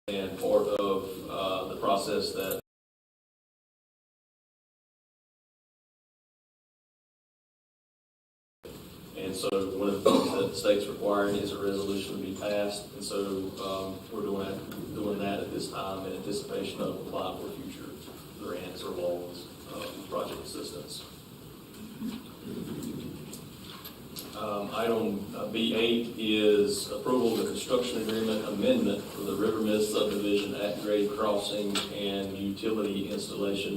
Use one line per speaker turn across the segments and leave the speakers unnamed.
and part of the process that so one of the things that the state's requiring is a resolution to be passed, and so we're doing that at this time in anticipation of applying for future grants or loans, project assistance. Item B8 is approval of the construction agreement amendment for the Rivermist Subdivision at grade crossing and utility installation.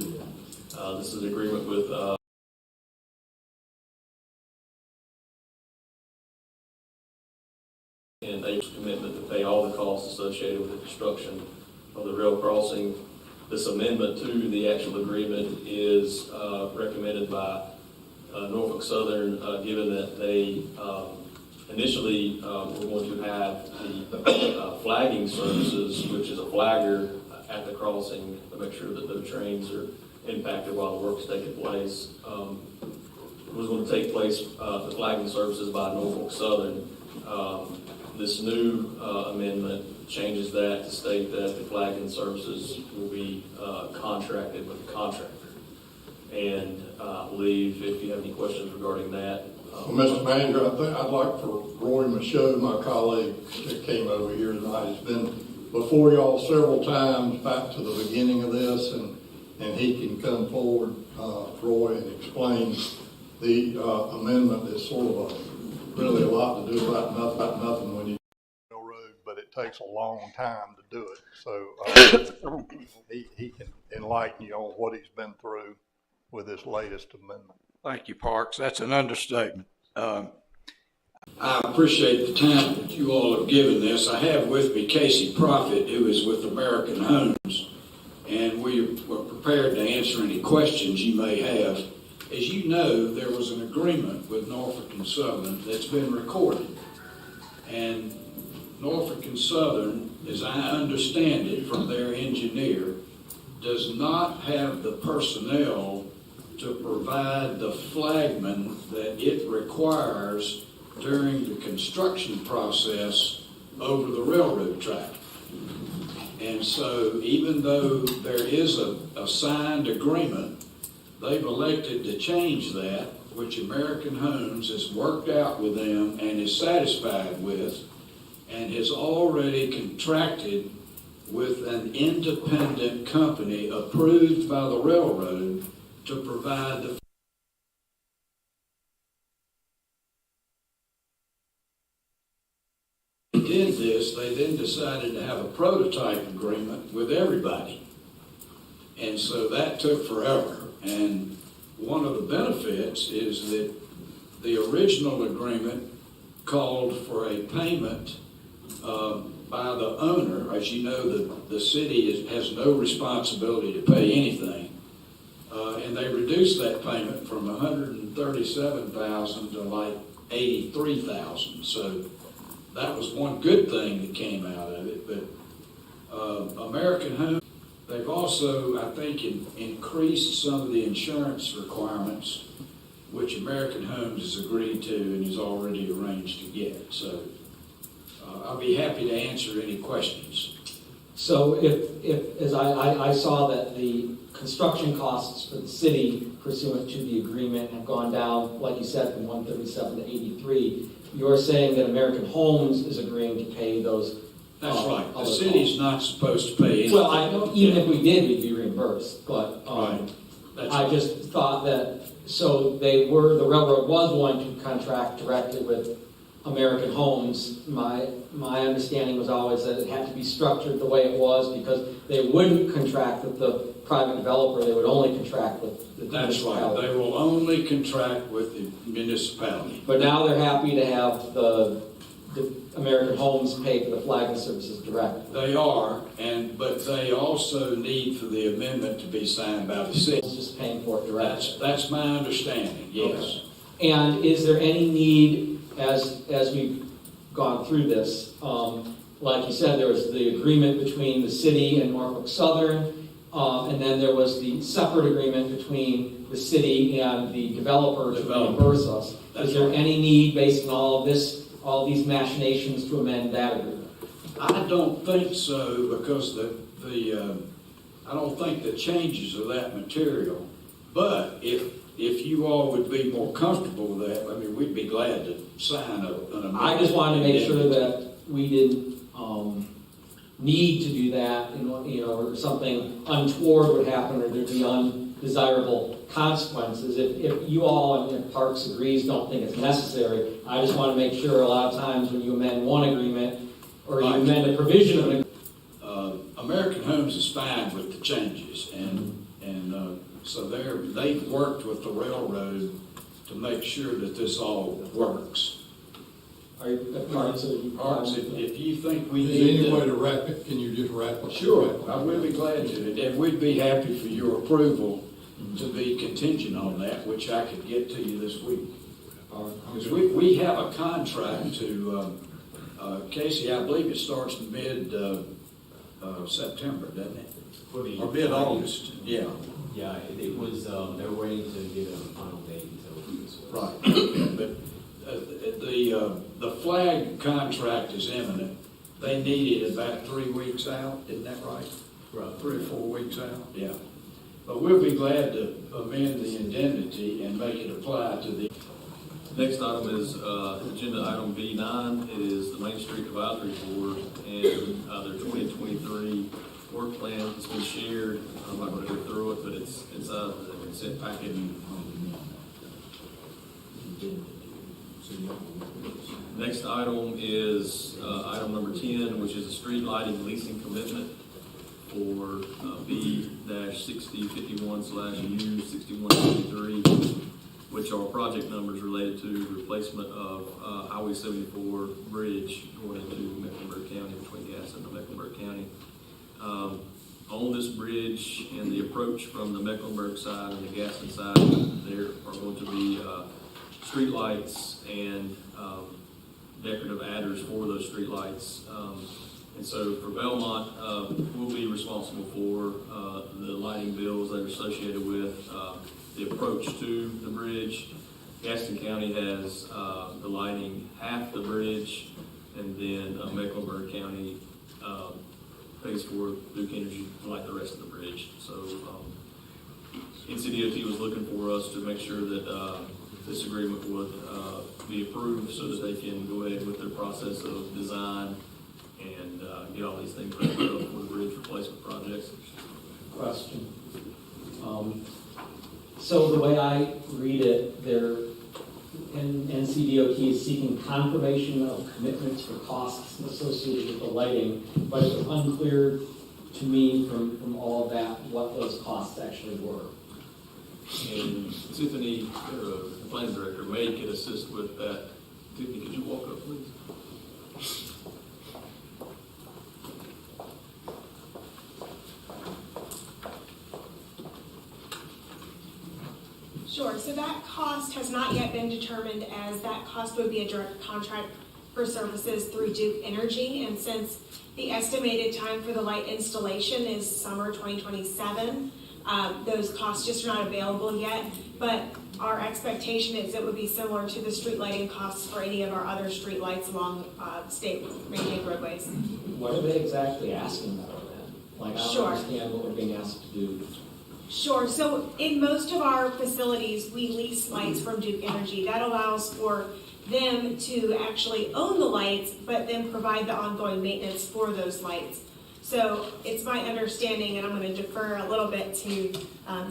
This is an agreement with and a commitment to pay all the costs associated with the construction of the rail crossing. This amendment to the actual agreement is recommended by Norfolk Southern, given that they initially were going to have the flagging services, which is a flagger at the crossing to make sure that no trains are impacted while the work's taking place. It was going to take place, the flagging services by Norfolk Southern. This new amendment changes that to state that the flagging services will be contracted with the contractor. And I believe if you have any questions regarding that.
Well, Mr. Manager, I think I'd like for Roy Michaud, my colleague that came over here tonight, has been before y'all several times back to the beginning of this, and he can come forward, Roy, and explain the amendment. Is sort of really a lot to do about nothing when you railroad, but it takes a long time to do it. So he can enlighten you on what he's been through with this latest amendment.
Thank you, Parks. That's an understatement.
I appreciate the time that you all have given this. I have with me Casey Prophet, who is with American Homes, and we're prepared to answer any questions you may have. As you know, there was an agreement with Norfolk and Southern that's been recorded. And Norfolk and Southern, as I understand it from their engineer, does not have the personnel to provide the flagman that it requires during the construction process over the railroad track. And so even though there is a signed agreement, they've elected to change that, which American Homes has worked out with them and is satisfied with, and has already contracted with an independent company approved by the railroad to provide the did this, they then decided to have a prototype agreement with everybody. And so that took forever. And one of the benefits is that the original agreement called for a payment by the owner. As you know, the city has no responsibility to pay anything. And they reduced that payment from $137,000 to like $83,000. So that was one good thing that came out of it. But American Homes, they've also, I think, increased some of the insurance requirements, which American Homes has agreed to and has already arranged to get. So I'll be happy to answer any questions.
So if as I saw that the construction costs for the city pursuant to the agreement have gone down, like you said, from 137 to 83, you're saying that American Homes is agreeing to pay those.
That's right. The city's not supposed to pay anything.
Well, I know even if we did, we'd be reimbursed. But
right.
I just thought that so the railroad was wanting to contract directly with American Homes. My understanding was always that it had to be structured the way it was because they wouldn't contract with the private developer. They would only contract with the municipality.
That's right. They will only contract with the municipality.
But now they're happy to have the American Homes pay for the flagging services directly.
They are, but they also need for the amendment to be signed by the city.
It's just paying for it directly.
That's my understanding, yes.
Okay. And is there any need, as we've gone through this, like you said, there was the agreement between the city and Norfolk Southern, and then there was the separate agreement between the city and the developer to reimburse us. Is there any need, based on all of this, all these machinations, to amend that agreement?
I don't think so, because I don't think the changes are that material. But if you all would be more comfortable with that, I mean, we'd be glad to sign an amendment.
I just wanted to make sure that we didn't need to do that, or something untoward would happen, or there'd be undesirable consequences. If you all and Parks agrees don't think it's necessary, I just want to make sure a lot of times when you amend one agreement, or you amend a provision of an agreement.
American Homes is fine with the changes, and so they've worked with the railroad to make sure that this all works.
Are you, Parks,
Parks, if you think we
Is
need
there any
to...
way to wrap it? Can you just wrap it?
Sure, I will be glad to, and we'd be happy for your approval to be contingent on that, which I could get to you this week. Because we have a contract to, Casey, I believe it starts mid-September, doesn't it? Or mid-August, yeah.
Yeah, it was, they're waiting to get a final date until this was.
Right, but the flag contract is imminent. They need it about 3 weeks out, isn't that right?
Right.
3 or 4 weeks out, yeah. But we'll be glad to amend the indemnity and make it apply to the...
Next item is agenda item B9. It is the Main Street Advisory Board and their 2023 work plan has been shared. I'm not going to go through it, but it's inside the consent packet. Next item is item number 10, which is a street lighting leasing commitment for B-6051/U6153, which are project numbers related to replacement of Highway 74 bridge going into Mecklenburg County, between Gaston and Mecklenburg County. On this bridge and the approach from the Mecklenburg side and the Gaston side, there are going to be street lights and decorative adders for those street lights. And so for Belmont, we'll be responsible for the lighting bills that are associated with the approach to the bridge. Gaston County has the lighting half the bridge, and then Mecklenburg County pays for Duke Energy to light the rest of the bridge. So NCDOT was looking for us to make sure that this agreement would be approved so that they can go ahead with their process of design and get all these things wrapped up for the bridge replacement projects.
Question. So the way I read it, NCDOT is seeking confirmation of commitments for costs associated with the lighting, but it was unclear to me from all of that what those costs actually were.
And Tiffany, the planning director, may can assist with that. Tiffany, could you walk up, please?
Sure, so that cost has not yet been determined, as that cost would be a direct contract for services through Duke Energy, and since the estimated time for the light installation is summer 2027, those costs just are not available yet, but our expectation is it would be similar to the street lighting costs for any of our other street lights along state maintained roadways.
What are they exactly asking for then? Like, I don't
Sure.
understand what we're being asked to do.
Sure. So in most of our facilities, we lease lights from Duke Energy. That allows for them to actually own the lights, but then provide the ongoing maintenance for those lights. So it's my understanding, and I'm going to defer a little bit to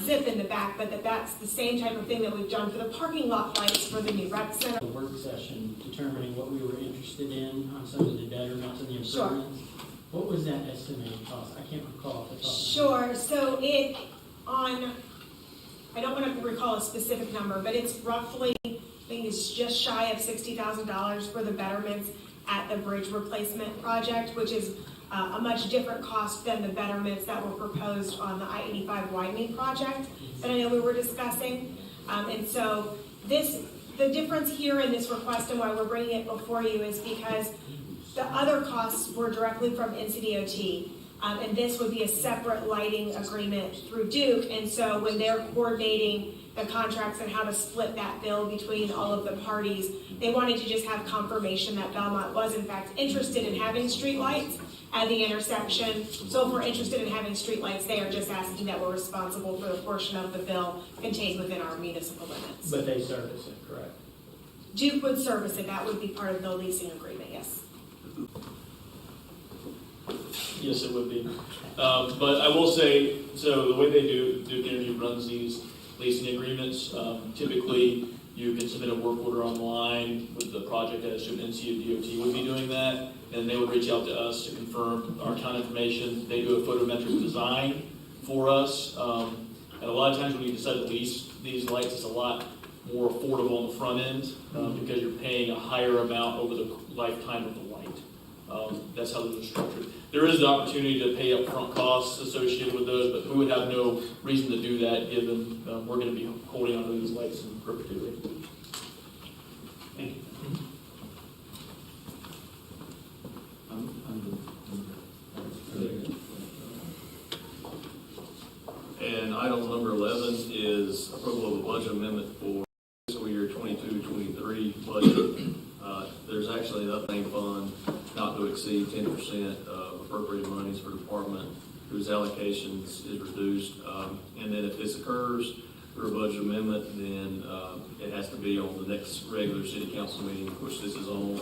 Zip in the back, but that's the same type of thing that we've done for the parking lot lights for the new rec center.
The work session determining what we were interested in on some of the betterments and the improvements. What was that estimated cost? I can't recall off the top of my head.
Sure. So I don't want to recall a specific number, but it's roughly, I think it's just shy of $60,000 for the betterments at the bridge replacement project, which is a much different cost than the betterments that were proposed on the I-85 widening project that I know we were discussing. And so the difference here in this request and why we're bringing it before you is because the other costs were directly from NCDOT. And this would be a separate lighting agreement through Duke. And so when they're coordinating the contracts and how to split that bill between all of the parties, they wanted to just have confirmation that Belmont was in fact interested in having streetlights at the intersection. So if we're interested in having streetlights, they are just asking that we're responsible for the portion of the bill contained within our municipal limits.
But they service it, correct?
Duke would service it. That would be part of the leasing agreement, yes.
Yes, it would be. But I will say, so the way they do, Duke Energy runs these leasing agreements, typically you can submit a work order online with the project as to NC or DOT would be doing that, and they would reach out to us to confirm our town information. They do a photometric design for us, and a lot of times when you decide to lease these lights, it's a lot more affordable on the front end because you're paying a higher amount over the lifetime of the light. That's how those are structured. There is the opportunity to pay upfront costs associated with those, but we would have no reason to do that given we're going to be holding onto these lights in perpetuity. Thank you.
And item number 11 is approval of a budget amendment for fiscal year 22-23 budget. There's actually an update fund not to exceed 10% of appropriated monies for department whose allocations is reduced. And then if this occurs through a budget amendment, then it has to be on the next regular city council meeting, which this is on.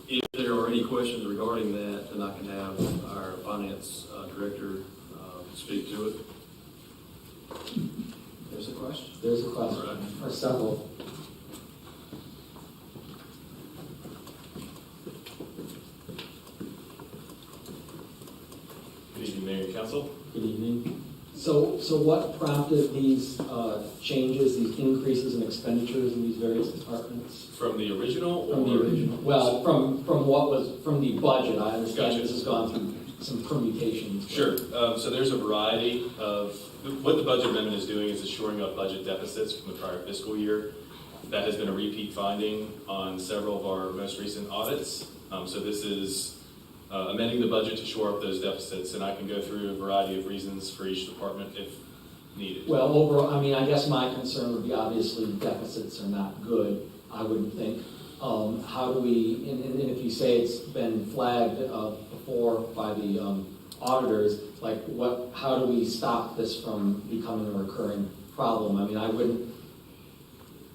If there are any questions regarding that, then I can have our finance director speak to it.
There's a question. There's a question,
Right.
or several.
Good evening, Mayor and Council.
Good evening. So what prompted these changes, these increases in expenditures in these various departments?
From the original?
From the original, well, from what was, from the budget, I understand
Gotcha.
this has gone through some permutations.
Sure. So there's a variety of, what the budget amendment is doing is it's shoring up budget deficits from the prior fiscal year. That has been a repeat finding on several of our most recent audits. So this is amending the budget to shore up those deficits, and I can go through a variety of reasons for each department if needed.
Well, overall, I mean, I guess my concern would be obviously deficits are not good, I wouldn't think. How do we, and if you say it's been flagged before by the auditors, like how do we stop this from becoming a recurring problem? I mean, I wouldn't,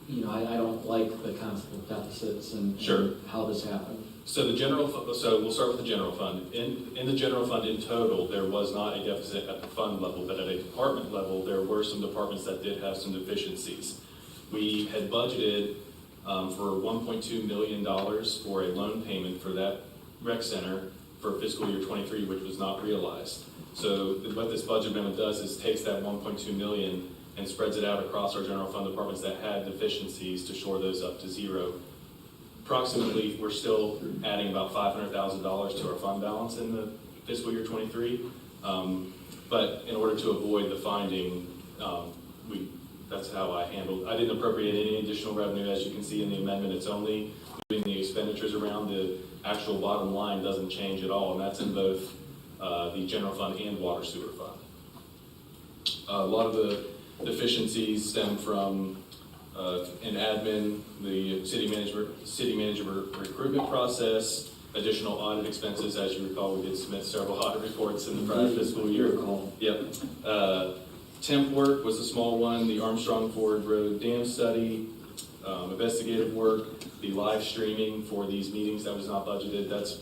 I don't like the concept of deficits and,
Sure.
and how this happened.
So so we'll start with the general fund. In the general fund in total, there was not a deficit at the fund level, but at a department level, there were some departments that did have some deficiencies. We had budgeted for $1.2 million for a loan payment for that rec center for fiscal year 23, which was not realized. So what this budget amendment does is takes that $1.2 million and spreads it out across our general fund departments that had deficiencies to shore those up to zero. Approximately, we're still adding about $500,000 to our fund balance in the fiscal year 23. But in order to avoid the finding, that's how I handled. I didn't appropriate any additional revenue, as you can see in the amendment. It's only moving the expenditures around. The actual bottom line doesn't change at all, and that's in both the general fund and water sewer fund. A lot of the deficiencies stem from in admin, the city manager recruitment process, additional audit expenses. As you recall, we did submit several audit reports in the prior fiscal year. Yep. Temp work was a small one. The Armstrong Ford Road dam study, investigative work, the live streaming for these meetings that was not budgeted. That's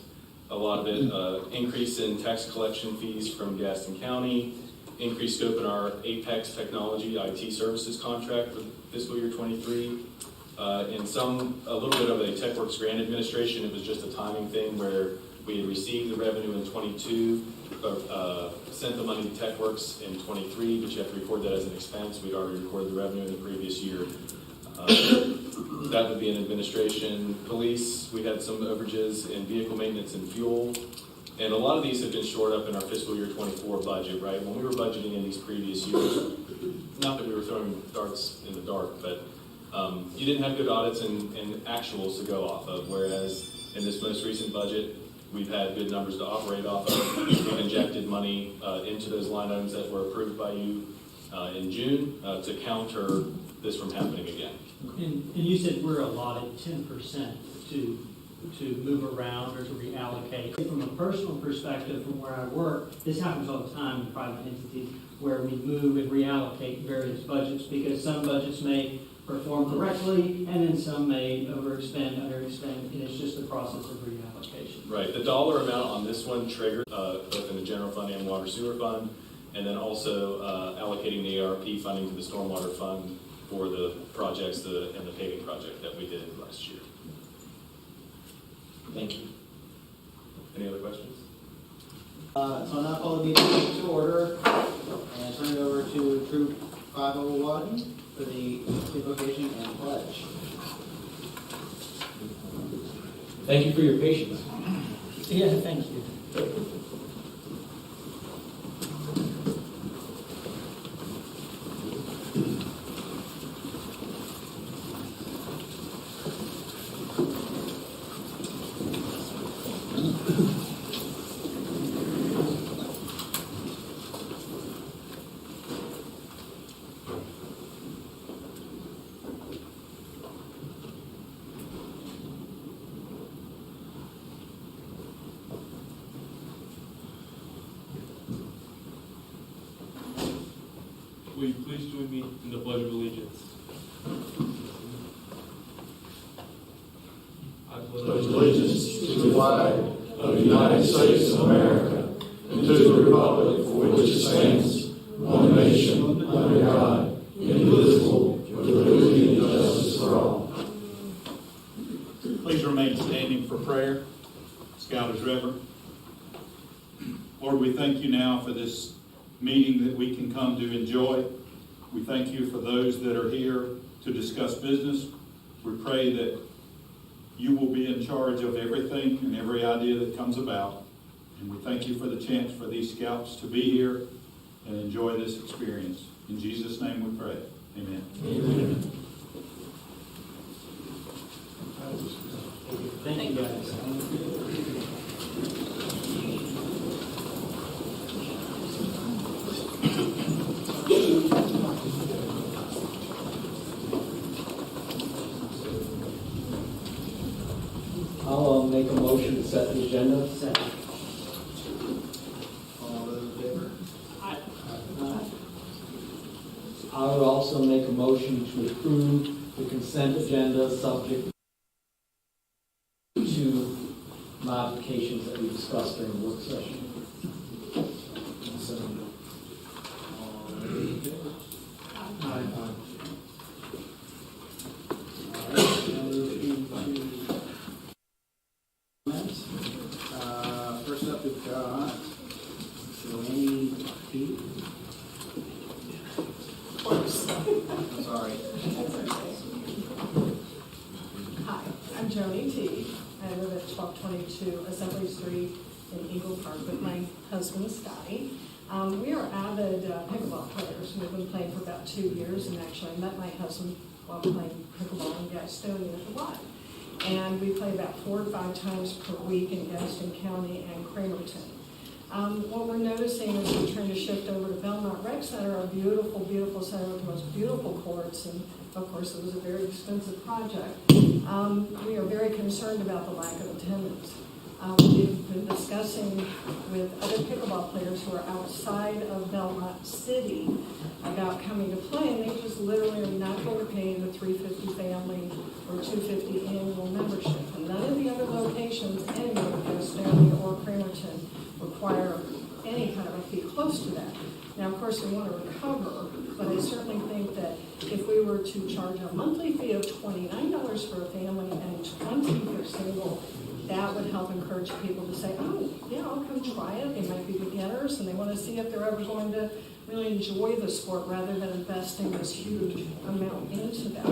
a lot of it. Increase in tax collection fees from Gaston County. Increased scope in our Apex Technology IT services contract for fiscal year 23. And a little bit of a TechWorks grant administration. It was just a timing thing where we had received the revenue in 22, sent the money to TechWorks in 23, but you have to record that as an expense. We'd already recorded the revenue in the previous year. That would be in administration. Police, we had some overages in vehicle maintenance and fuel. And a lot of these have been shored up in our fiscal year 24 budget, right? When we were budgeting in these previous years, not that we were throwing darts in the dark, but you didn't have good audits and actuals to go off of, whereas in this most recent budget, We've had good numbers to operate off of. We've injected money into those line items that were approved by you in June to counter this from happening again.
And you said we're allotted 10% to move around or to reallocate. From a personal perspective, from where I work, this happens all the time in private entities where we move and reallocate various budgets because some budgets may perform correctly and then some may overexpend, underexpend, and it's just a process of reallocation.
Right. The dollar amount on this one triggered both in the general fund and water sewer fund, and then also allocating the ARP funding to the stormwater fund for the projects and the paving project that we did last year.
Thank you.
Any other questions?
So I'll now call the meeting to order and turn it over to Troop 501 for the invocation and pledge.
Thank you for your patience.
Yeah, thank you.
Will you please join me in the Pledge of Allegiance? I
Pledge allegiance to the flag of the United States of America and to the republic for which it stands, one nation, under God, indivisible, with liberty and justice for all.
Please remain standing for prayer. Scout is Reverend. Lord, we thank you now for this meeting that we can come to enjoy. We thank you for those that are here to discuss business. We pray that you will be in charge of everything and every idea that comes about. And we thank you for the chance for these scouts to be here and enjoy this experience. In Jesus' name we pray. Amen.
Amen. Thank you, guys.
I'll make a motion to set the agenda.
Second.
All those in favor?
I would also make a motion to approve the consent agenda subject to modifications that we discussed during the work session.
All those in favor?
Aye.
All right, now move into comments. First up, we've got Delaney P. I'm sorry.
Hi, I'm Joni T. I live at 1222 Assembly Street in Eagle Park with my husband Scotty. We are avid pickleball players. We've been playing for about 2 years, and actually I met my husband while playing pickleball in Gastonia at the Y. And we play about 4 or 5 times per week in Gaston County and Cramerton. What we're noticing is we're trying to shift over to Belmont Rec Center, a beautiful, beautiful center with the most beautiful courts, and of course it was a very expensive project. We are very concerned about the lack of attendance. We've been discussing with other pickleball players who are outside of Belmont City about coming to play, and they just literally are not going to pay the $350 family or $250 annual membership. And none of the other locations anywhere in Gastonia or Cramerton require any kind of a fee close to that. Now, of course, we want to recover, but I certainly think that if we were to charge a monthly fee of $29 for a family and $20 for single, that would help encourage people to say, oh, yeah, I'll come try it. They might be beginners, and they want to see if they're ever going to really enjoy the sport rather than investing this huge amount into that.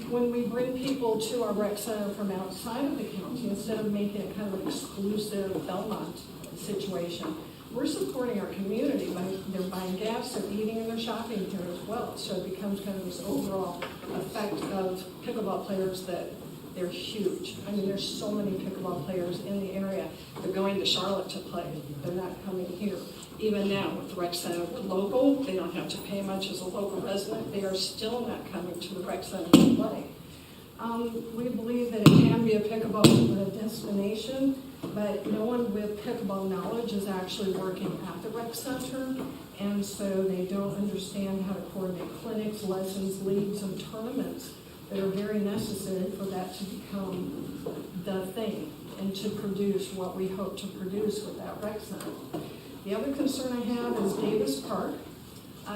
When we bring people to our rec center from outside of the county, instead of making it kind of an exclusive Belmont situation, we're supporting our community by they're buying gas, they're eating, and they're shopping here as well. So it becomes kind of this overall effect of pickleball players that They're huge. I mean, there's so many pickleball players in the area. They're going to Charlotte to play. They're not coming here. Even now, with the rec center, we're local. They don't have to pay much as a local resident. They are still not coming to the rec center to play. We believe that it can be a pickleball destination, but no one with pickleball knowledge is actually working at the rec center, and so they don't understand how to coordinate clinics, lessons, leagues, and tournaments that are very necessary for that to become the thing and to produce what we hope to produce with that rec center. The other concern I have is Davis Park.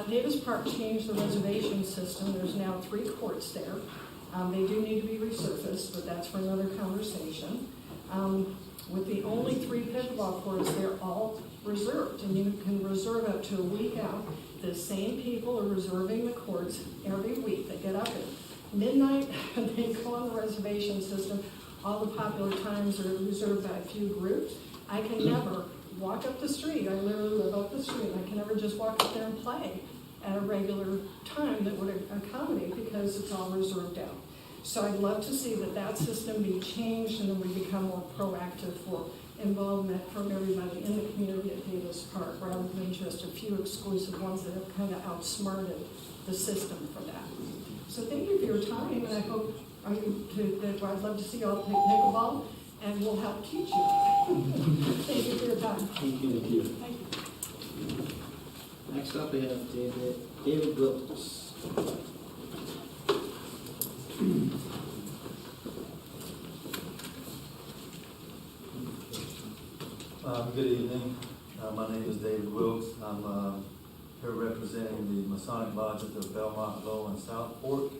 Davis Park changed the reservation system. There's now 3 courts there. They do need to be resurfaced, but that's for another conversation. With the only 3 pickleball courts, they're all reserved, and you can reserve up to a week out. The same people are reserving the courts every week. They get up at midnight, and they go on the reservation system. All the popular times are reserved by a few groups. I can never walk up the street. I literally live up the street, and I can never just walk up there and play at a regular time that would accommodate because it's all reserved out. So I'd love to see that system be changed and then we become more proactive for involvement from everybody in the community at Davis Park rather than just a few exclusive ones that have kind of outsmarted the system for that. So thank you for your time, and I hope that I'd love to see you all play pickleball, and we'll help teach you. Thank you for your time.
Thank you.
Thank you.
Next up, we have David Wilkes.
Good evening. My name is David Wilkes. I'm here representing the Masonic Lodges of Belmont, Lowell, and Southport.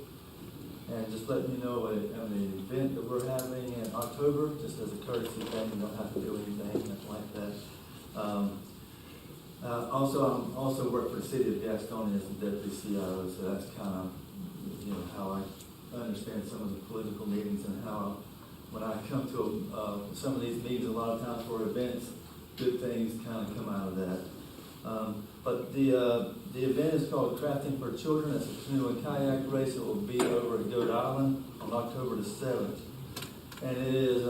And just letting you know on the event that we're having in October, just as a courtesy thing, you don't have to do anything, nothing like that. I also work for the city of Gastonia as the deputy CIO, so that's kind of how I understand some of the political meetings and how when I come to some of these meetings, a lot of times for events, good things kind of come out of that. But the event is called Crafting for Children. It's a canoe and kayak race. It will be over at Goat Island on October the 7th. And it is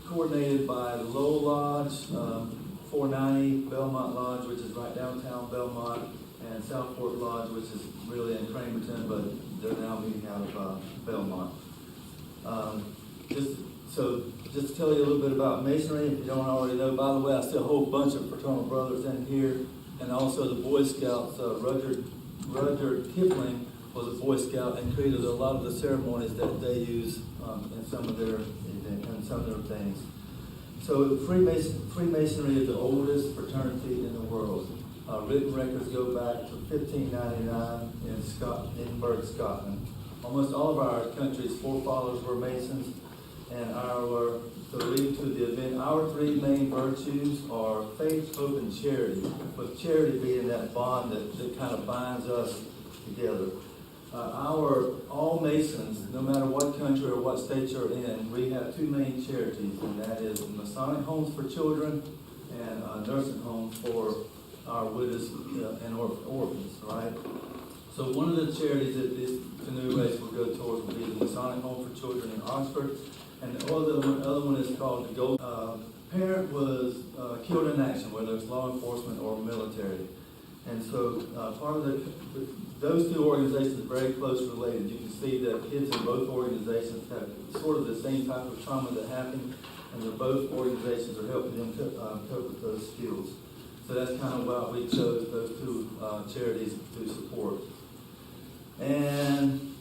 coordinated by the Lowell Lodge, 490 Belmont Lodge, which is right downtown Belmont, and Southport Lodge, which is really in Cramerton, but they're now meeting out of Belmont. Just to tell you a little bit about Masonry, if you don't already know. By the way, I see a whole bunch of fraternal brothers in here, and also the Boy Scouts. Rudyard Kipling was a Boy Scout and created a lot of the ceremonies that they use in some of their events and some of their things. So Freemasonry is the oldest fraternity in the world. Written records go back to 1599 in Edinburgh, Scotland. Almost all of our country's forefathers were Masons, and to lead to the event, our 3 main virtues are faith, hope, and charity, with charity being that bond that kind of binds us together. All Masons, no matter what country or what state you're in, we have 2 main charities, and that is Masonic Homes for Children and nursing homes for our widows and orphans, right? So one of the charities that this canoe race will go towards will be the Masonic Home for Children in Oxford, and the other one is called the Gold. Parent was killed in action, whether it's law enforcement or military, and so part of those 2 organizations are very close related. You can see that kids in both organizations have sort of the same type of trauma that happened, and both organizations are helping them cope with those skills. So that's kind of why we chose those 2 charities to support. And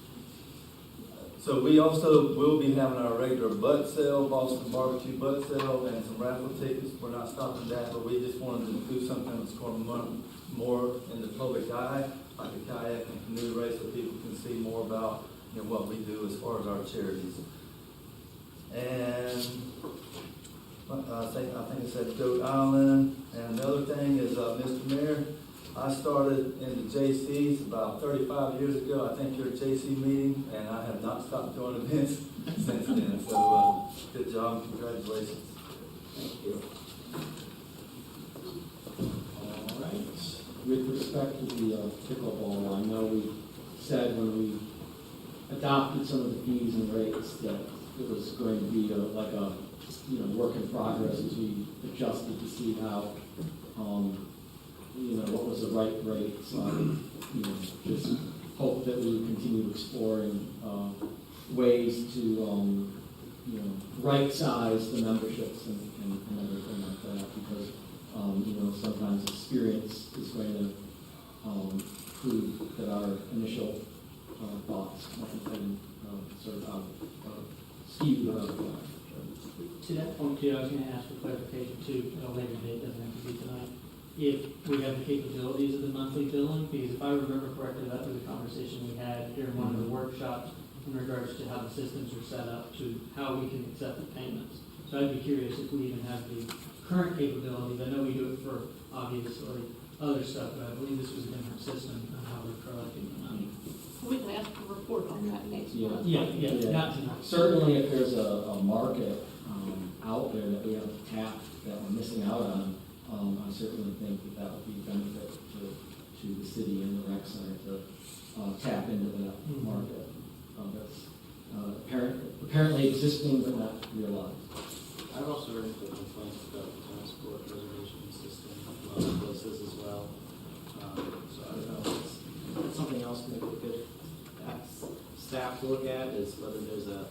so we also will be having our regular butt sale, Boston Barbecue butt sale, and some raffle tickets. We're not stopping that, but we just wanted to do something that's going to more in the public eye, like a kayak and canoe race, so people can see more about what we do as far as our charities. And I think it said Goat Island. And the other thing is, Mr. Mayor, I started in the JCs about 35 years ago. I think you're at JC meeting, and I have not stopped doing events since then. So good job, congratulations.
Thank you.
All right. With respect to the pickleball, I know we said when we adopted some of the fees and rates that
it was going to be like a, work in progress as we adjusted to see how, what was the right rate. So I just hope that we would continue exploring ways to, right-size the memberships and everything like that, because, sometimes experience is going to prove that our initial thoughts might have been sort of skewed or out of line.
To that point too, I was gonna ask for clarification too, at a later date, doesn't have to be tonight. If we have the capabilities of the monthly billing, because if I remember correctly, that was a conversation we had during one of the workshops in regards to how the systems are set up to how we can accept the payments. So I'd be curious if we even have the current capabilities. I know we do it for obviously other stuff, but I believe this was a different system on how we're collecting the money.
We can ask for a report on that next month.
Yeah, not tonight.
Certainly, if there's a market out there that we have to tap that we're missing out on, I certainly think that would be a benefit to the city and the rec center to tap into that market. That's apparently existing but not realized.
I've also heard the complaints about the tennis court reservation system, a lot of places as well. So I don't know, it's something else maybe we could ask staff to look at, is whether there's a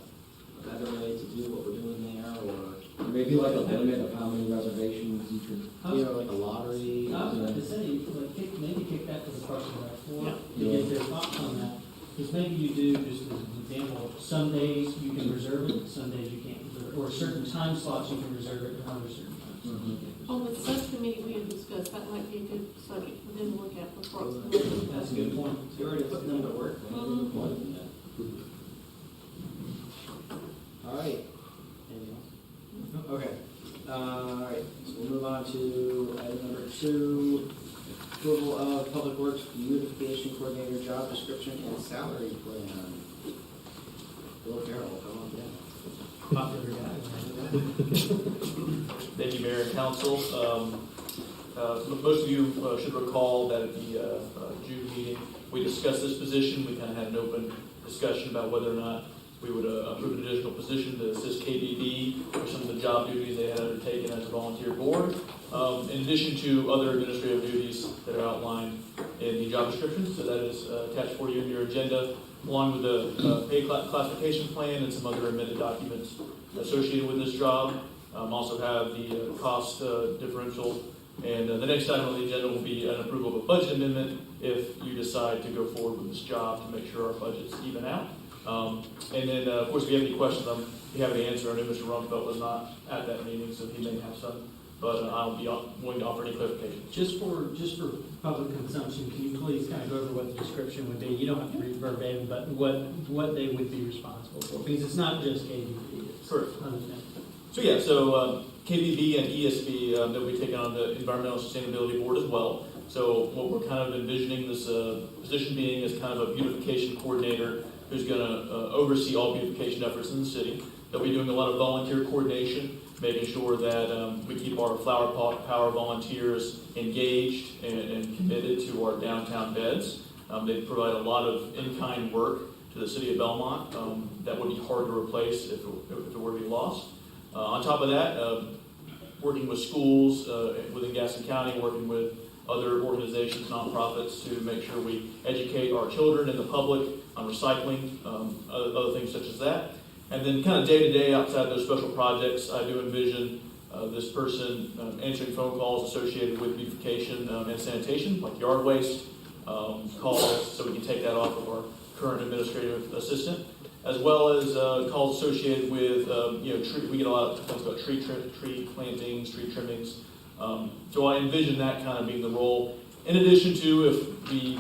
better way to do what we're doing there, or
Maybe like a limit of how many reservations you could.
like a lottery.
I was about to say, like, maybe kick that to the Parks and Rec board to get their thoughts on that. Because maybe you do, just as an example, some days you can reserve it, some days you can't reserve it, or certain time slots you can reserve it, and other certain times.
Mm-hmm.
On the subcommittee, we had discussed that might be a good subject for them to look at for Parks and Rec.
That's a good point.
You're already putting them to work. All right. Anything else? Okay. All right. So we'll move on to item number 2, approval of Public Works Beautification Coordinator job description and salary plan. Bill Carroll, come on down.
Popular guy.
Thank you, Mayor and Council. Most of you should recall that at the June meeting, we discussed this position. We kind of had an open discussion about whether or not we would approve an additional position to assist KBB for some of the job duties they had undertaken as a volunteer board, in addition to other administrative duties that are outlined in the job description. So that is attached for you in your agenda, along with the pay classification plan and some other amended documents associated with this job. Also have the cost differential. And the next item on the agenda will be an approval of a budget amendment if you decide to go forward with this job to make sure our budgets even out. And then, of course, if you have any questions, I'm happy to answer. I know Mr. Rumfeld was not at that meeting, so he may have some, but I'll be willing to offer any clarification.
Just for public consumption, can you please kind of go over what the description would be? You don't have to read verbatim, but what they would be responsible for, because it's not just KBP. It's
Correct.
other things.
So KBB and ESB, that will be taking on the Environmental Sustainability Board as well. So what we're kind of envisioning this position being is kind of a beautification coordinator who's going to oversee all beautification efforts in the city. They'll be doing a lot of volunteer coordination, making sure that we keep our flower power volunteers engaged and committed to our downtown beds. They provide a lot of in-kind work to the city of Belmont that would be hard to replace if it were to be lost. On top of that, working with schools within Gaston County, working with other organizations, nonprofits, to make sure we educate our children and the public on recycling, other things such as that. And then kind of day-to-day outside those special projects, I do envision this person answering phone calls associated with beautification and sanitation, like yard waste calls, so we can take that off of our current administrative assistant, as well as calls associated with, we get a lot of complaints about tree plantings, tree trimmings. So I envision that kind of being the role. In addition to, if we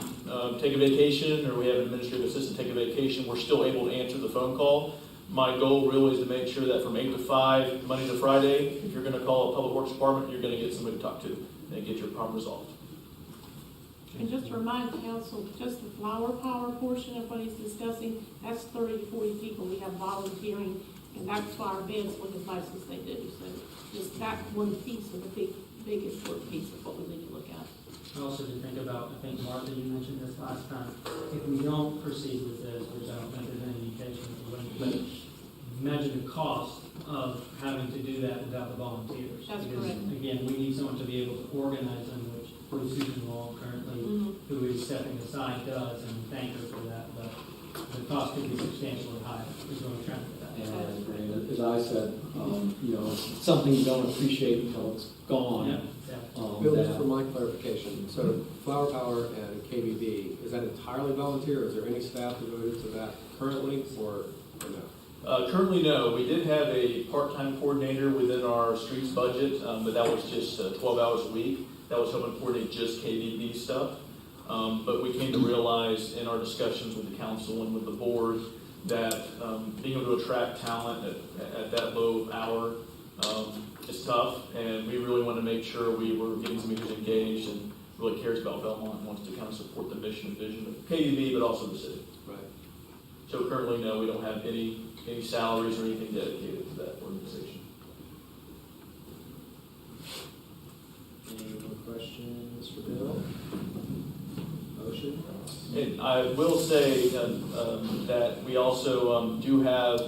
take a vacation or we have an administrative assistant take a vacation, we're still able to answer the phone call. My goal really is to make sure that from 8 to 5, Monday to Friday, if you're going to call a public works department, you're going to get somebody to talk to and get your problem resolved.
And just to remind council, just the flower power portion of what he's discussing, that's 30 to 40 people we have volunteering, and that's why our beds look as nice as they do. So just that one piece of the big important piece of what we need to look at.
I also did think about, I think Martha, you mentioned this last time, if we don't proceed with this, which I don't think there's any indication, but imagine the cost of having to do that without the volunteers.
That's
Because,
correct.
again, we need someone to be able to organize them, which Susan Wall currently, who is stepping aside, does, and thank her for that, but the cost could be substantially higher, is what I'm trying to get at.
And as I said, it's something you don't appreciate until it's gone.
Yeah, yeah.
Bill, just for my clarification, so Flower Power and KBB, is that entirely volunteer? Is there any staff devoted to that currently, or no?
Currently, no. We did have a part-time coordinator within our streets budget, but that was just 12 hours a week. That was helping coordinate just KDB stuff. But we came to realize in our discussions with the council and with the board that being able to attract talent at that low hour is tough, and we really want to make sure we were getting somebody who's engaged and really cares about Belmont and wants to kind of support the mission and vision of KDB, but also the city.
Right.
So currently, no, we don't have any salaries or anything dedicated to that organization.
Any more questions for Bill? Motion?
And I will say that we also do have,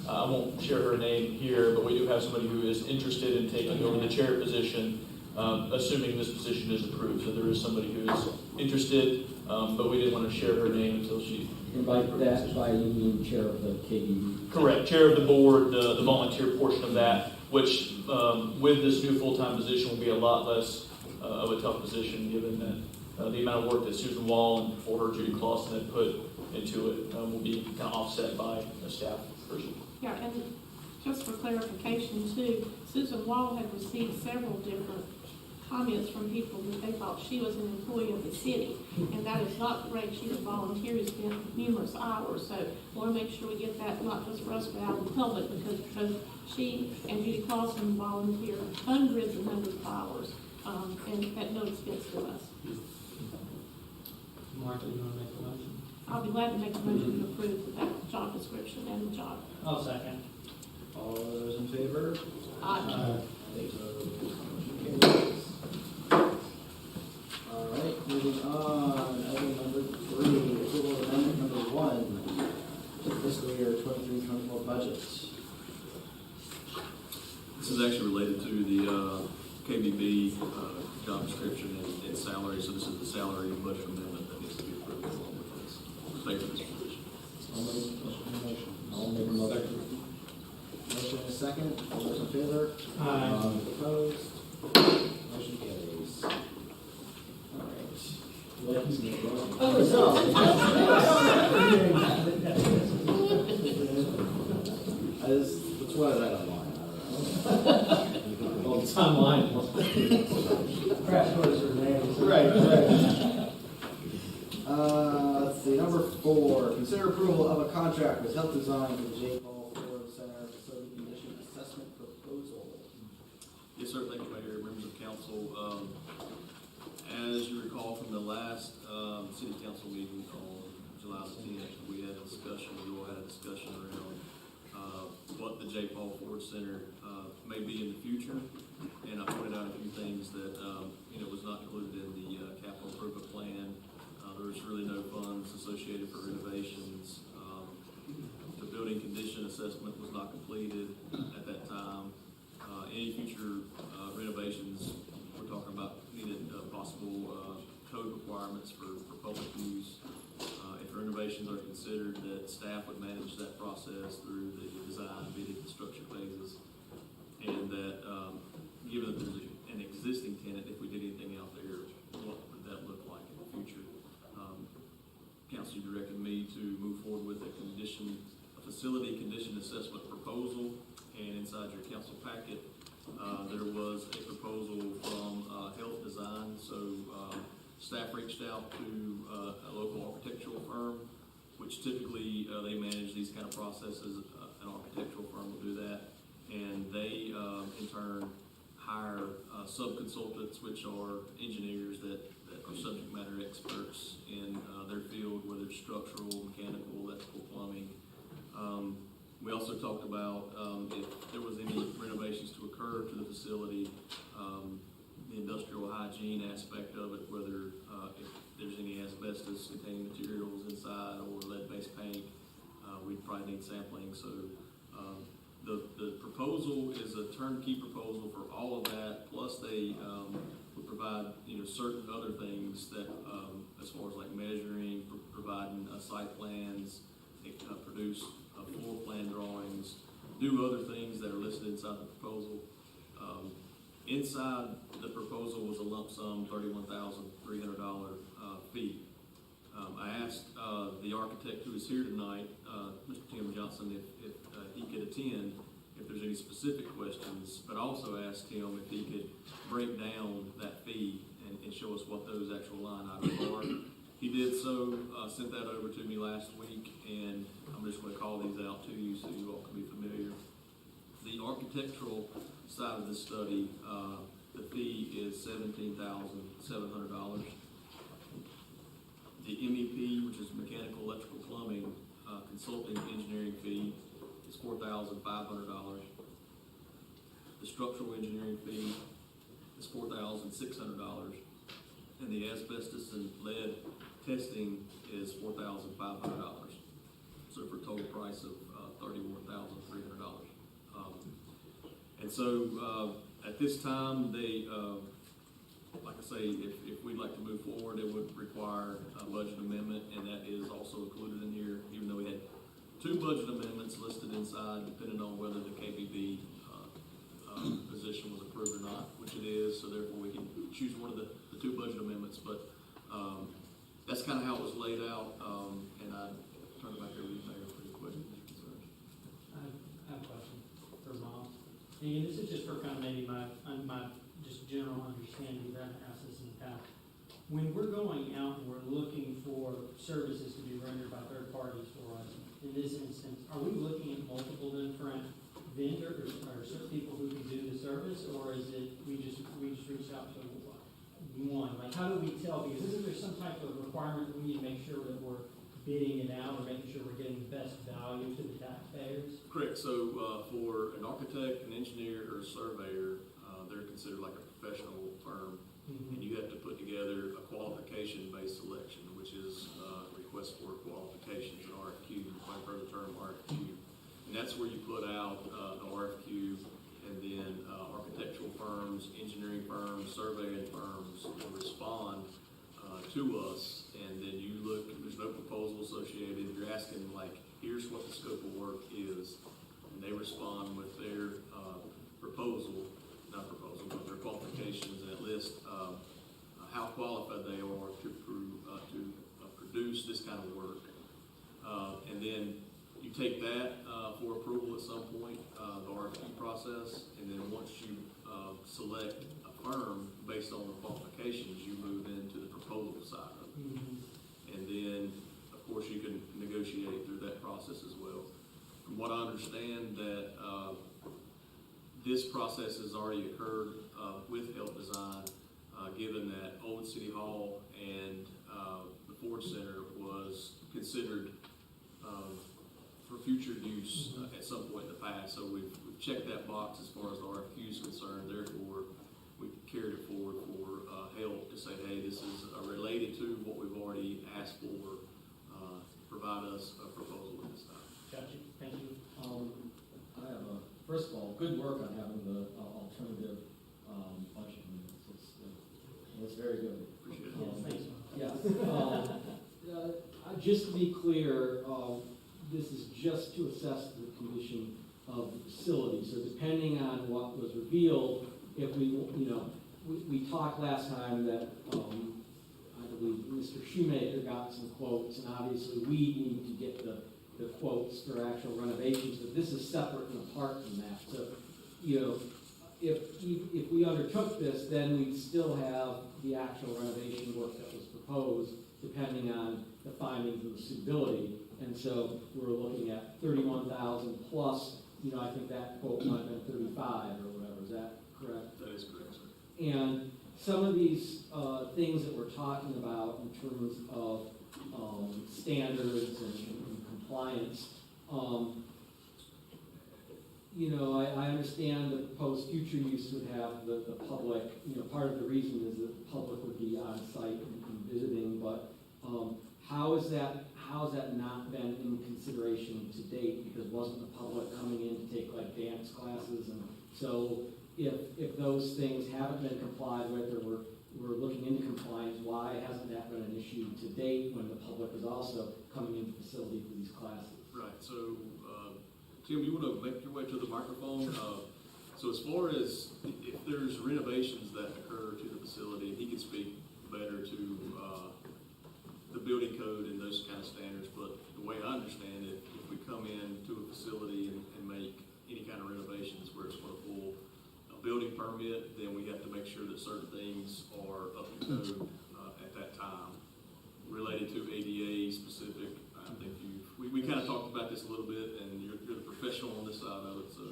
I won't share her name here, but we do have somebody who is interested in taking over the chair position, assuming this position is approved. So there is somebody who is interested, but we didn't want to share her name until she...
And by you mean chair of the KDB?
Correct, chair of the board, the volunteer portion of that, which with this new full-time position will be a lot less of a tough position, given that the amount of work that Susan Wall and before her Judy Clausen had put into it will be kind of offset by a staff person.
Yeah, and just for clarification too, Susan Wall had received several different comments from people that they thought she was an employee of the city, and that is not correct. She's a volunteer who spent numerous hours, so we want to make sure we get that not just for us but out in the public, because she and Judy Clausen volunteer hundreds and hundreds of hours, and at no expense to us.
Martha, you want to make a motion?
I'll be glad to make a motion to approve that job description and the job.
I'll second.
All those in favor?
Aye.
Motion carries. All right, moving on, item number 3, approval of amendment number 1 to fiscal year 23-24 budget.
This is actually related to the KBB job description and salary, so this is the salary and budget amendment that needs to be approved along with this. Favor this position.
I'll make a motion. Motion and a second. All those in favor?
Aye.
Opposed? Motion carries. All right. That's what I read online. I don't know.
Well, it's online.
Crash course for names.
Right. Let's see, number 4, consider approval of a contract with Health Design for the J. Paul Ford Center Facility Condition Assessment Proposal.
Yes, sir. Thank you, Mayor, members of council. As you recall from the last city council meeting on July the 10th, we had a discussion, we all had a discussion around what the J. Paul Ford Center may be in the future. And I pointed out a few things that, was not included in the capital improvement plan. There was really no funds associated for renovations. The building condition assessment was not completed at that time. Any future renovations, we're talking about needed possible code requirements for public use. If renovations are considered, that staff would manage that process through the design, bidding, construction phases, and that given that there's an existing tenant, if we did anything out there, what would that look like in the future? Council directed me to move forward with a facility condition assessment proposal, and inside your council packet, there was a proposal from Health Design. So staff reached out to a local architectural firm, which typically they manage these kind of processes. An architectural firm will do that, and they in turn hire sub-consultants, which are engineers that are subject matter experts in their field, whether it's structural, mechanical, electrical, plumbing. We also talked about if there was any renovations to occur to the facility, the industrial hygiene aspect of it, whether if there's any asbestos containing materials inside or lead-based paint, we'd probably need sampling. So The proposal is a turnkey proposal for all of that, plus they would provide, certain other things that, as far as like measuring, providing site plans, produce floor plan drawings, do other things that are listed inside the proposal. Inside the proposal was a lump sum $31,300 fee. I asked the architect who is here tonight, Mr. Tim Johnson, if he could attend, if there's any specific questions, but also asked him if he could break down that fee and show us what those actual line items are. He did so, sent that over to me last week, and I'm just going to call these out to you so you all can be familiar. The architectural side of this study, the fee is $17,700. The MEP, which is mechanical, electrical, plumbing, consulting engineering fee is $4,500. The structural engineering fee is $4,600. And the asbestos and lead testing is $4,500. So for a total price of $31,300. And so at this time, they, like I say, if we'd like to move forward, it would require a budget amendment, and that is also included in here, even though we had 2 budget amendments listed inside, depending on whether the KBB position was approved or not, which it is, so therefore we can choose one of the 2 budget amendments, but that's kind of how it was laid out, and I turn it back over to you, Mayor, for your questions and concerns.
I have a question for Mom. And this is just for kind of maybe my just general understanding, that I've asked this in the past. When we're going out and we're looking for services to be rendered by third parties for us, in this instance, are we looking at multiple different vendors or certain people who can do the service, or is it we just reach out to one? Like, how do we tell? Because isn't there some type of requirement we need to make sure that we're bidding it out or making sure we're getting the best value to the taxpayers?
Correct. So for an architect, an engineer, or a surveyor, they're considered like a professional firm, and you have to put together a qualification-based selection, which is request for qualifications, an RFQ, I've heard the term RFQ. And that's where you put out an RFQ, and then architectural firms, engineering firms, surveying firms will respond to us, and then you look, there's no proposal associated, you're asking like, here's what the scope of work is, and they respond with their but their qualifications, and it lists how qualified they are to produce this kind of work. And then you take that for approval at some point, the RFQ process, and then once you select a firm based on the qualifications, you move into the proposal side of it. And then, of course, you can negotiate through that process as well. From what I understand, that this process has already occurred with Help Design, given that Old City Hall and the Ford Center was considered for future use at some point in the past. So we've checked that box as far as the RFQ is concerned. Therefore, we carried it forward for Help to say, hey, this is related to what we've already asked for. Provide us a proposal at this time.
Gotcha. Thank you.
I have first of all, good work on having the alternative budget amendments. It's very good.
Appreciate it.
Yes, thanks.
Just to be clear, this is just to assess the condition of the facility. So depending on what was revealed, if we talked last time that I believe Mr. Shoemaker got some quotes, and obviously we need to get the quotes for actual renovations, but this is separate and apart from that. So, if we undertook this, then we'd still have the actual renovation work that was proposed, depending on the findings of the suitability. And so we're looking at 31,000 plus, I think that quote might have been 35 or whatever. Is that correct?
That is correct, sir.
And some of these things that we're talking about in terms of standards and compliance, I understand the proposed future use would have the public, part of the reason is that the public would be on site and visiting, but how how's that not been in consideration to date? Because wasn't the public coming in to take like dance classes? And so if those things haven't been complied with, or we're looking into compliance, why hasn't that been an issue to date when the public is also coming into the facility for these classes?
Right, so, Tim, you want to make your way to the microphone? So as far as if there's renovations that occur to the facility, and he can speak better to the building code and those kind of standards, but the way I understand it, if we come in to a facility and make any kind of renovations where it's going to pull a building permit, then we have to make sure that certain things are up to code at that time. Related to ADA specific, I think we kind of talked about this a little bit, and you're the professional on this side of it, so.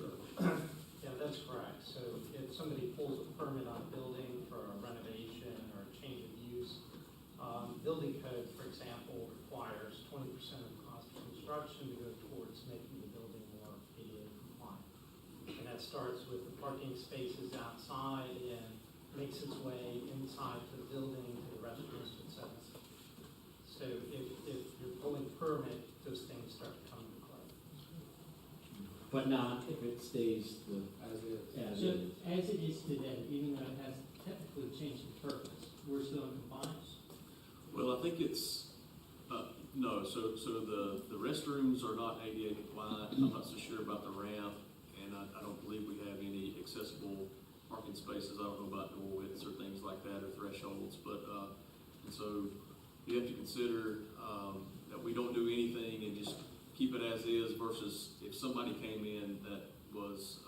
Yeah, that's correct. So if somebody pulls a permit on a building for a renovation or a change of use, building code, for example, requires 20% of the cost of construction to go towards making the building more ADA compliant. And that starts with the parking spaces outside and makes its way inside to the building, to the restrooms, et cetera. So if you're pulling permit, those things start to come into play.
But not if it stays
As is.
as
So,
is.
as it is today, even though it has technically changed its purpose, we're still in compliance?
Well, I think it's, no, so the restrooms are not ADA compliant. I'm not so sure about the ramp, and I don't believe we have any accessible parking spaces. I don't know about door widths or things like that, or thresholds, but, and so you have to consider that we don't do anything and just keep it as is, versus if somebody came in that was,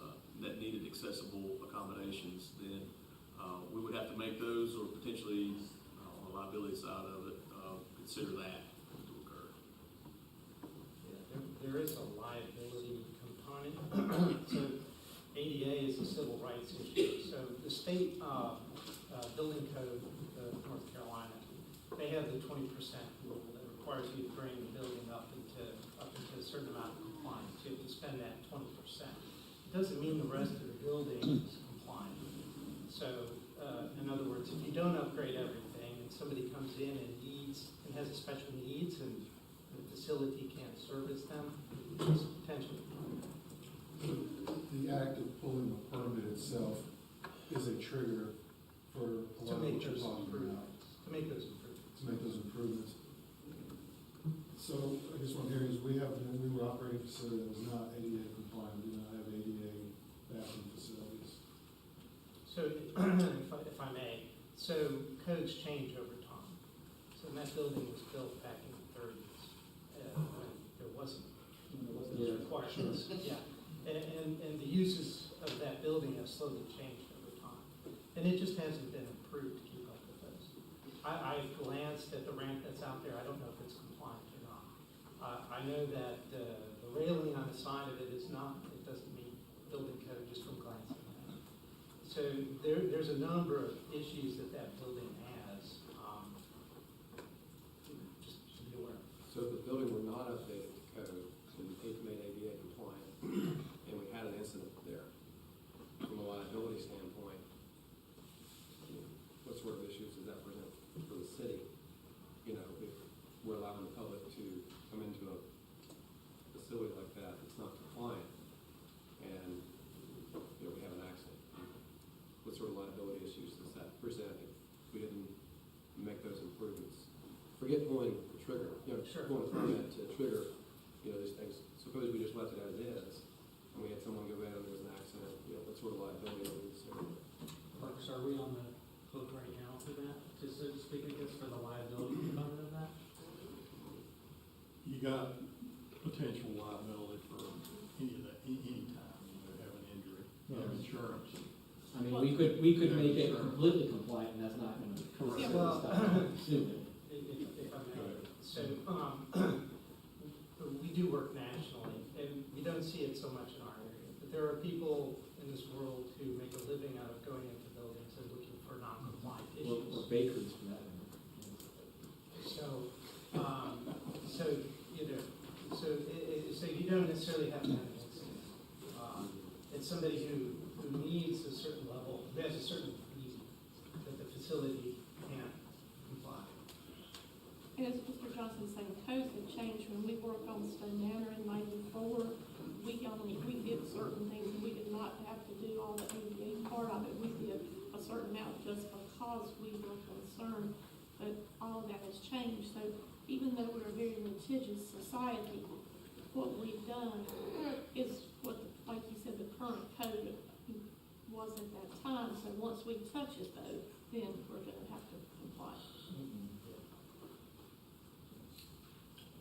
that needed accessible accommodations, then we would have to make those, or potentially, on the liability side of it, consider that to occur.
Yeah, there is a liability component. So ADA is a civil rights issue. So the state building code of North Carolina, they have the 20% rule that requires you to bring the building up into a certain amount of compliance. You have to spend that 20%. It doesn't mean the rest of the building is compliant. So in other words, if you don't upgrade everything and somebody comes in and has a special needs and the facility can't service them, there's potential.
The act of pulling the permit itself is a trigger for a lot of what you're talking about.
To make those improvements.
To make those improvements. So I guess what I'm hearing is we were operating a facility that was not ADA compliant. We do not have ADA bathroom facilities.
So if I may, so codes change over time. So that building was built back in the 30s when there wasn't those requirements. Yeah. And the uses of that building have slowly changed over time. And it just hasn't been improved to keep up with those. I glanced at the ramp that's out there. I don't know if it's compliant or not. I know that the railing on the side of it is not, it doesn't meet building code just from glancing at it. So there's a number of issues that building has. Just to be aware.
So if the building were not updated to code and made ADA compliant, and we had an incident there, from a liability standpoint, what sort of issues does that present for the city? You know, if we're allowing the public to come into a facility like that that's not compliant, and we have an accident, what sort of liability issues does that present if we didn't make those improvements? Forget pulling the trigger,
Sure.
pulling a permit to trigger, these things. Suppose we just left it as is, and we had someone go in and there was an accident, what sort of liability are we considering?
Marcus, are we on the hook right now for that, just so to speak, I guess, for the liability component of that?
You got potential liability for any time you have an injury, you have insurance.
I mean, we could make it completely compliant, and that's not going to correct
Yeah, well,
soon.
if I may. So we do work nationally, and we don't see it so much in our area. But there are people in this world who make a living out of going into buildings and looking for non-compliant issues.
Or bakeries for that.
So you don't necessarily have to have an incident. It's somebody who needs a certain level, who has a certain need that the facility can't comply.
And as Mr. Johnson saying codes have changed. When we worked on Stone Manor in '94, we did certain things, and we did not have to do all the ADA part of it. We did a certain amount just because we were concerned, but all of that has changed. So even though we're a very litigious society, what we've done is what, like you said, the current code was at that time. So once we touch it though, then we're gonna have to comply.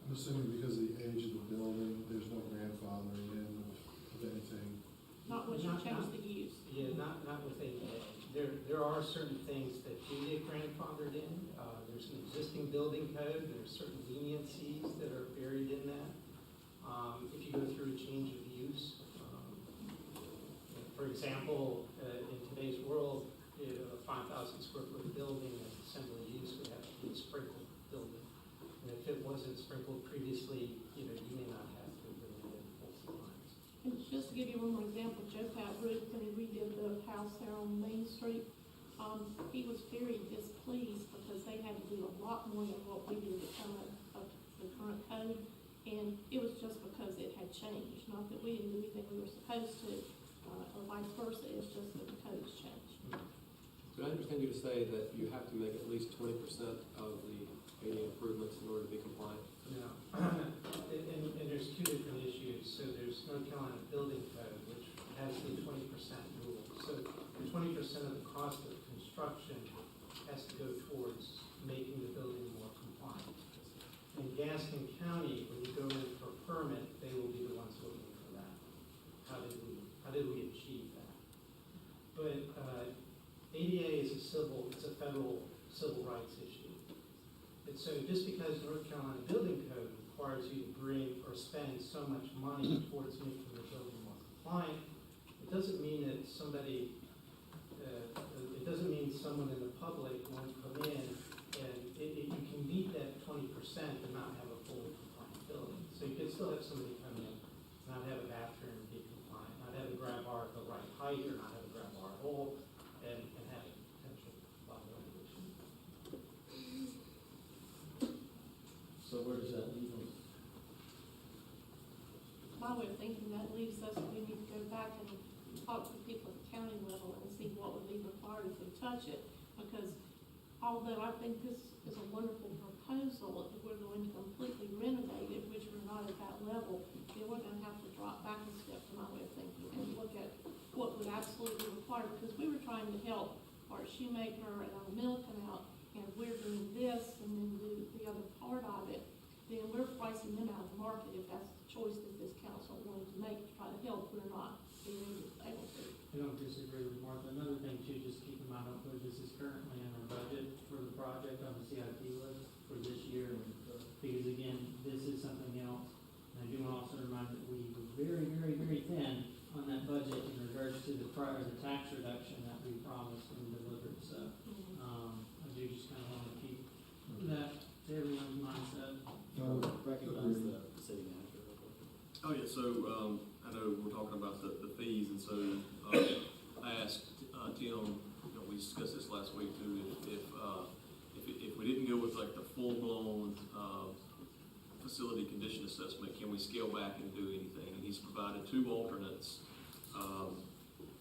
I'm assuming because of the age of the building, there's no grandfathering in of anything.
Not once you
Not-
change
not-
the use.
Yeah, not with ADA. There are certain things that do get grandfathered in. There's an existing building code, there's certain leniencies that are buried in that. If you go through a change of use, for example, in today's world, a 5,000 square foot building as assembly use would have to be a sprinkled building. And if it wasn't sprinkled previously, you may not have to bring it in full lines.
And just to give you one more example, Joe Pat Root, when he redid the house there on Main Street, he was very displeased because they had to do a lot more than what we did to come up of the current code. And it was just because it had changed, not that we didn't do anything we were supposed to, or vice versa, it's just that the code's changed.
Did I understand you to say that you have to make at least 20% of the ADA improvements in order to be compliant?
No. And there's two different issues. So there's North Carolina Building Code, which has the 20% rule. So the 20% of the cost of construction has to go towards making the building more compliant. In Gaston County, when you go in for a permit, they will be the ones looking for that. How did we achieve that? But ADA is it's a federal civil rights issue. And so just because North Carolina Building Code requires you to bring or spend so much money towards making the building more compliant, it doesn't mean that it doesn't mean someone in the public won't come in and you can meet that 20% and not have a fully compliant building. So you can still have somebody come in, not have a bathroom, be compliant, not have a grab bar at the right height, or not have a grab bar at all, and have a potential violation.
So where does that leave us?
My way of thinking, that leaves us, we need to go back and talk to people at the county level and see what would be required if we touch it. Because although I think this is a wonderful proposal, if we're going to completely renovate it, which we're not at that level, then we're going to have to drop back a step, to my way of thinking, and look at what would absolutely require. Because we were trying to help Art Shoemaker and our mill come out, and we're doing this and then do the other part of it, then we're pricing them out of the market if that's the choice that this council wanted to make to try to help. We're not being able to.
I don't disagree with Martha. Another thing too, just keep in mind, although this is currently in our budget for the project on the CIP list for this year, because again, this is something else. And I do want to also remind that we were very, very, very thin on that budget in regards to the tax reduction that we promised and delivered. So I do just kind of want to keep that to everyone's mindset.
Recognize the city manager.
Oh, yeah, so, I know we're talking about the fees, and so, I asked, Tim, we discussed this last week too, if we didn't go with like the full-blown, facility condition assessment, can we scale back and do anything? And he's provided two alternates,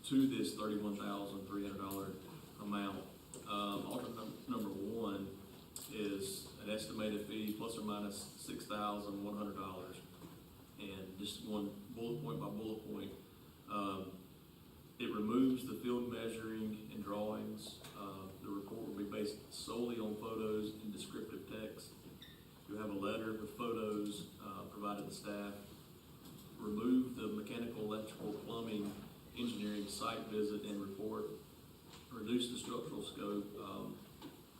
to this $31,300 amount. Alternate number one is an estimated fee plus or minus $6,100. And just one bullet point by bullet point, it removes the field measuring and drawings. The report will be based solely on photos and descriptive text. You have a letter with photos provided to staff. Remove the mechanical, electrical, plumbing, engineering site visit and report. Reduce the structural scope.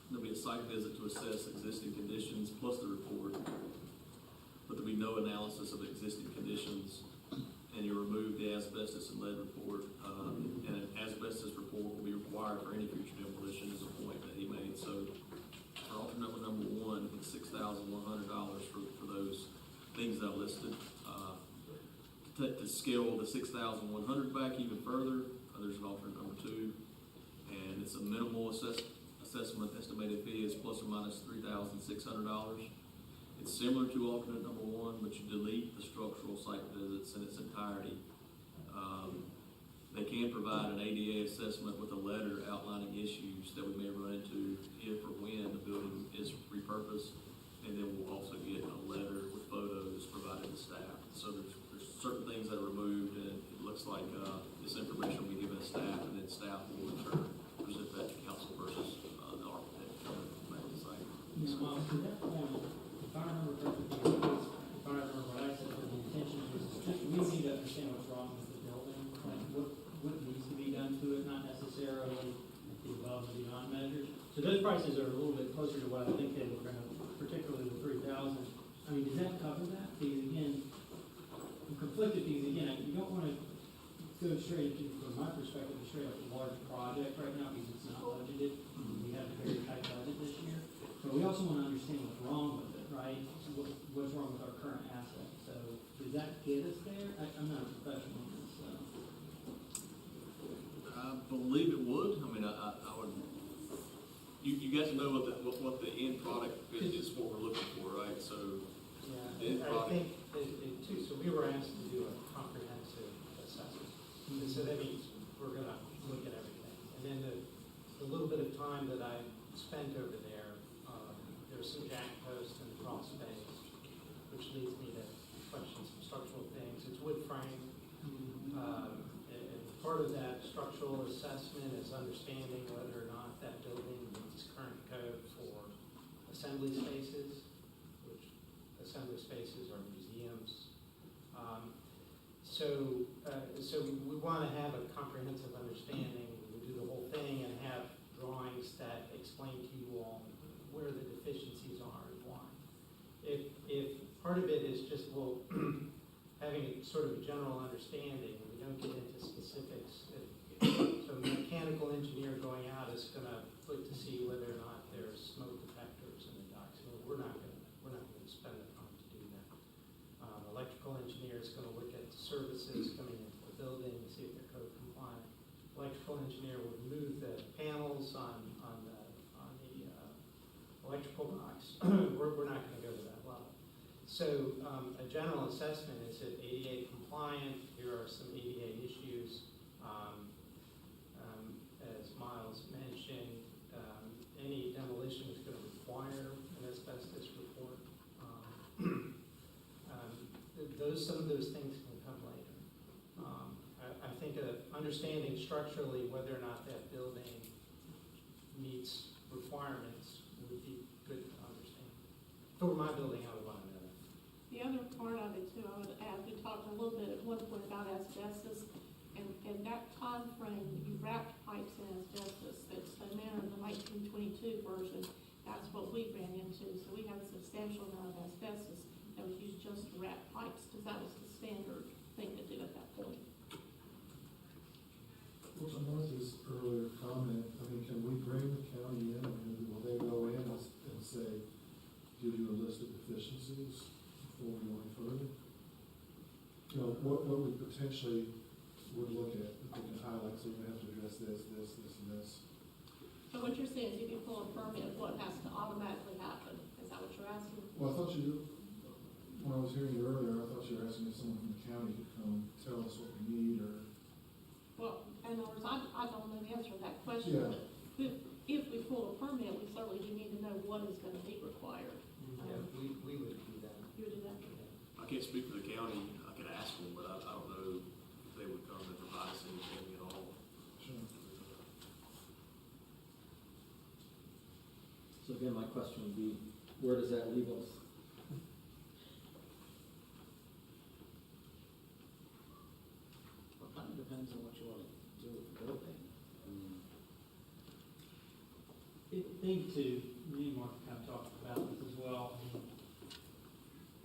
There'll be a site visit to assess existing conditions plus the report. But there'll be no analysis of existing conditions. And you remove the asbestos and lead report. And an asbestos report will be required for any future demolition, is a point that he made. So for alternate number one, it's $6,100 for those things that I listed. To scale the $6,100 back even further, there's an alternate number two, and it's a minimal assessment estimated fee is plus or minus $3,600. It's similar to alternate number one, but you delete the structural site visits in its entirety. They can provide an ADA assessment with a letter outlining issues that we may run into if or when the building is repurposed. And then we'll also get a letter with photos provided to staff. So there's certain things that are removed, and it looks like this information will be given to staff, and then staff will return, present that to council versus the architect.
Ms. Miles, to that point, if I remember correctly, if I remember what I said, the intention is just we need to understand what's wrong with the building, like what needs to be done to it, not necessarily the above and beyond measures. So those prices are a little bit closer to what I think they were going to, particularly the 3,000. I mean, does that cover that? Because again, I'm conflicted because again, you don't want to go straight into, from my perspective, straight up a large project right now because it's not budgeted. We have a very tight budget this year. But we also want to understand what's wrong with it, right? What's wrong with our current asset. So does that get us there? I'm not a professional in this, so.
I believe it would. I mean, I would. You got to know what the end product is, what we're looking for, right? So the end
Yeah, I
product.
think it too, so we were asked to do a comprehensive assessment. And so that means we're gonna look at everything. And then the little bit of time that I spent over there, there's some jack posts and crawl space, which leads me to question some structural things. It's wood frame. And part of that structural assessment is understanding whether or not that building meets current code for assembly spaces, which assembly spaces are museums. So we want to have a comprehensive understanding. We do the whole thing and have drawings that explain to you all where the deficiencies are and why. If part of it is just, well, having a sort of a general understanding, we don't get into specifics. So a mechanical engineer going out is going to look to see whether or not there's smoke detectors in the docks. So we're not going to spend the time to do that. Electrical engineer is going to look at the services coming into the building and see if they're code compliant. Electrical engineer will remove the panels on the electrical box. We're not going to go to that level. So a general assessment is it ADA compliant? Here are some ADA issues. As Miles mentioned, any demolition is going to require an asbestos report. Some of those things can come later. I think understanding structurally whether or not that building meets requirements would be good to understand. For my building, I would want to know that.
The other part of it too, I would add, we talked a little bit at one point about asbestos, and in that time frame, you wrapped pipes in asbestos. It's in there in the 1922 version. That's what we ran into. So we had a substantial amount of asbestos that was used just to wrap pipes, because that was the standard thing to do at that point.
Well, to Martha's earlier comment, I mean, can we bring the county in, and will they go in and say, give you a list of deficiencies before we go any further? You know, what we potentially would look at, if we can highlight, so we have to address this, and this.
So what you're saying is if you pull a permit, what has to automatically happen? Is that what you're asking?
Well, I thought when I was hearing you earlier, I thought you were asking if someone from the county could come tell us what we need, or...
Well, in other words, I don't know the answer to that question.
Yeah.
But if we pull a permit, we certainly do need to know what is going to be required.
Yeah, we would do that.
You would do that?
I can't speak for the county. I could ask them, but I don't know if they would come and provide us anything at all.
Sure.
So again, my question would be, where does that leave us?
Well, it kind of depends on what you want to do with the building.
Thing two, me and Mark kind of talked about this as well.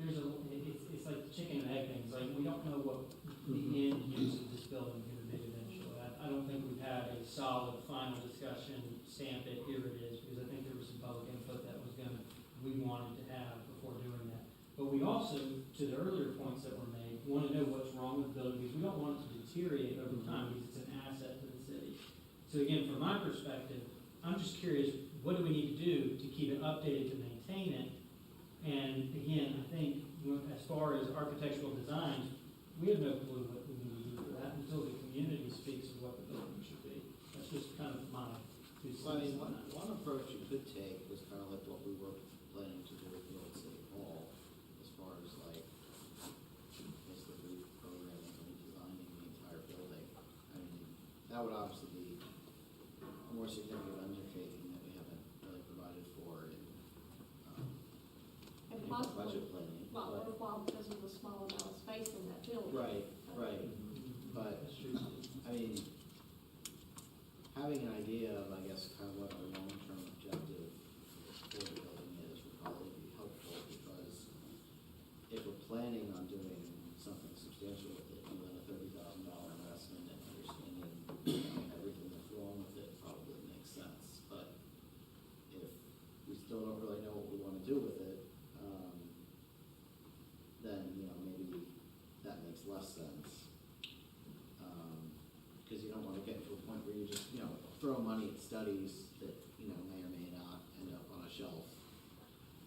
It's like the chicken and egg thing. It's like we don't know what the end use of this building is going to be eventually. I don't think we've had a solid final discussion, stamp it, here it is, because I think there was some public input that we wanted to have before doing that. But we also, to the earlier points that were made, want to know what's wrong with the building, because we don't want it to deteriorate over time, because it's an asset to the city. So again, from my perspective, I'm just curious, what do we need to do to keep it updated, to maintain it? And again, think as far as architectural designs, we have no clue what we need to do for that until the community speaks of what the building should be. That's just kind of my two
So, I mean,
cents on that.
one approach you could take was kind of like what we were planning to do with the old city hall, as far as like, basically reprogramming and redesigning the entire building. I mean, that would obviously be a more significant undertaking that we haven't really provided for in,
And
in
possibly,
budget planning.
well,
but-
worthwhile because of the small amount of space in that building.
Right, right, but, I mean, having an idea of, I guess, kind of what our long-term objective for the building is would probably be helpful, because if we're planning on doing something substantial with it, more than a $30,000 investment, and understanding, everything that's wrong with it probably makes sense, but if we still don't really know what we want to do with it, then, maybe that makes less sense. Because you don't want to get to a point where you just, throw money at studies that, may or may not end up on a shelf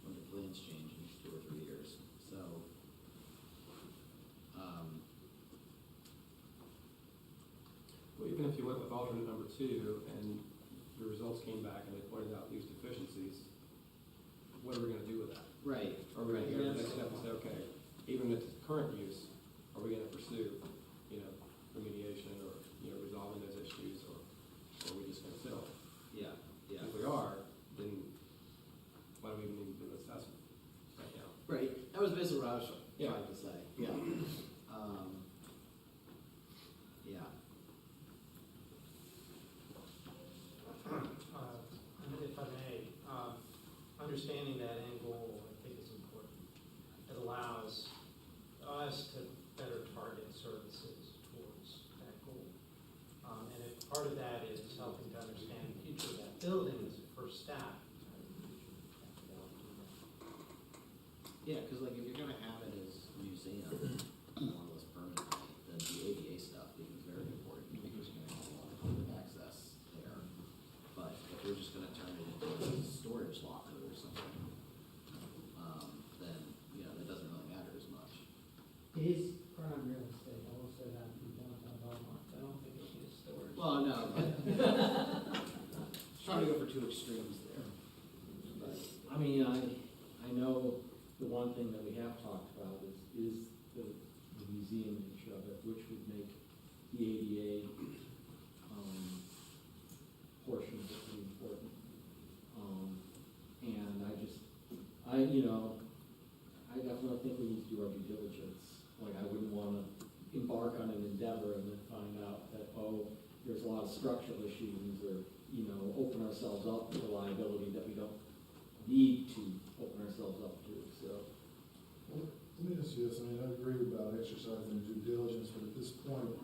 when the plans change in 2 or 3 years. So,
Well, even if you went with alternate number 2 and the results came back and they pointed out these deficiencies, what are we gonna do with that?
right.
Are we gonna go to the
Right.
next step and say, okay, even at the current use, are we gonna pursue, remediation or, resolving those issues, or are we just gonna fill?
Yeah, yeah.
If we are, then why do we even need to do an assessment right now?
Right, that was basically what I was
Yeah.
trying to say, yeah. Yeah.
If I may, understanding that end goal, I think is important. It allows us to better target services towards that goal. And if part of that is helping to understand the future of that building as a first step,
Yeah, because like if you're gonna have it as a museum, more or less permanently, then the ADA stuff becomes very important, because you're gonna have a lot of public access there. But if we're just gonna turn it into a storage locker or something, then, that doesn't really matter as much.
It is prime real estate, I will say that in downtown Belmont, I don't think it is storage.
Well, no, but trying to go for 2 extremes there. But,
I mean, I know the one thing that we have talked about is the museum nature of it, which would make the ADA portion of it pretty important. And I definitely think we need to do our due diligence. Like, I wouldn't want to embark on an endeavor and then find out that, there's a lot of structural issues, or, open ourselves up to liability that we don't need to open ourselves up to, so.
Well, let me ask you this, I agree about exercising due diligence, but at this point,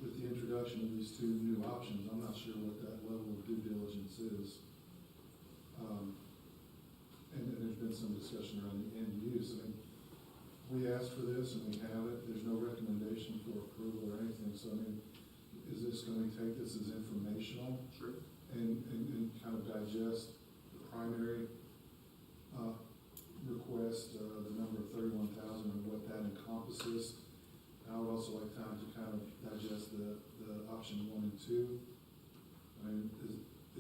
with the introduction of these 2 new options, I'm not sure what that level of due diligence is. And there's been some discussion around the end use. We asked for this and we have it, there's no recommendation for approval or anything, so is this going to take this as informational?
Sure.
And kind of digest the primary request, the number of 31,000 and what that encompasses. I would also like time to kind of digest the option 1 and 2.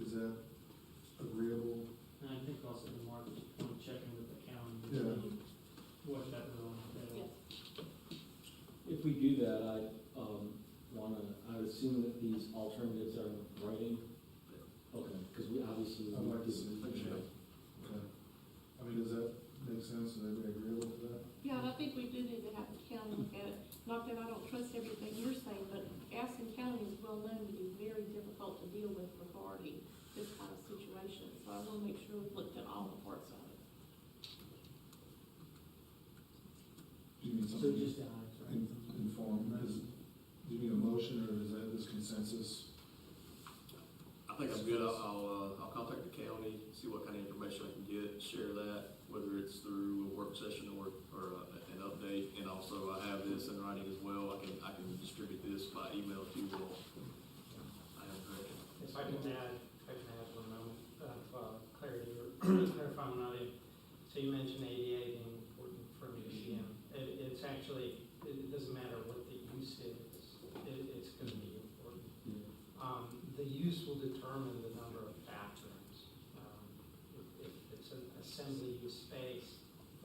Is that agreeable?
And I think also the market point checking with the county,
Yeah.
what that will entail.
Yes.
If we do that, I would assume that these alternatives are in writing. Okay, because we obviously.
I'd like to see.
Okay.
Okay. Does that make sense? Is everybody agreeable to that?
Yeah, and I think we do need to have the county look at it. Not that I don't trust everything you're saying, but Gaston County is well known to be very difficult to deal with regarding this kind of situation. So I want to make sure we've looked at all the parts of it.
Do you need
So
something
just eyes, right?
informed? Do you need a motion, or is that this consensus?
I think I'm good. I'll contact the county, see what kind of information I can get, share that, whether it's through a work session or an update. And also I have this in writing as well. I can distribute this by email if you will. I am great.
if I can add 1 moment of clarity or clarifying one item. So you mentioned ADA being important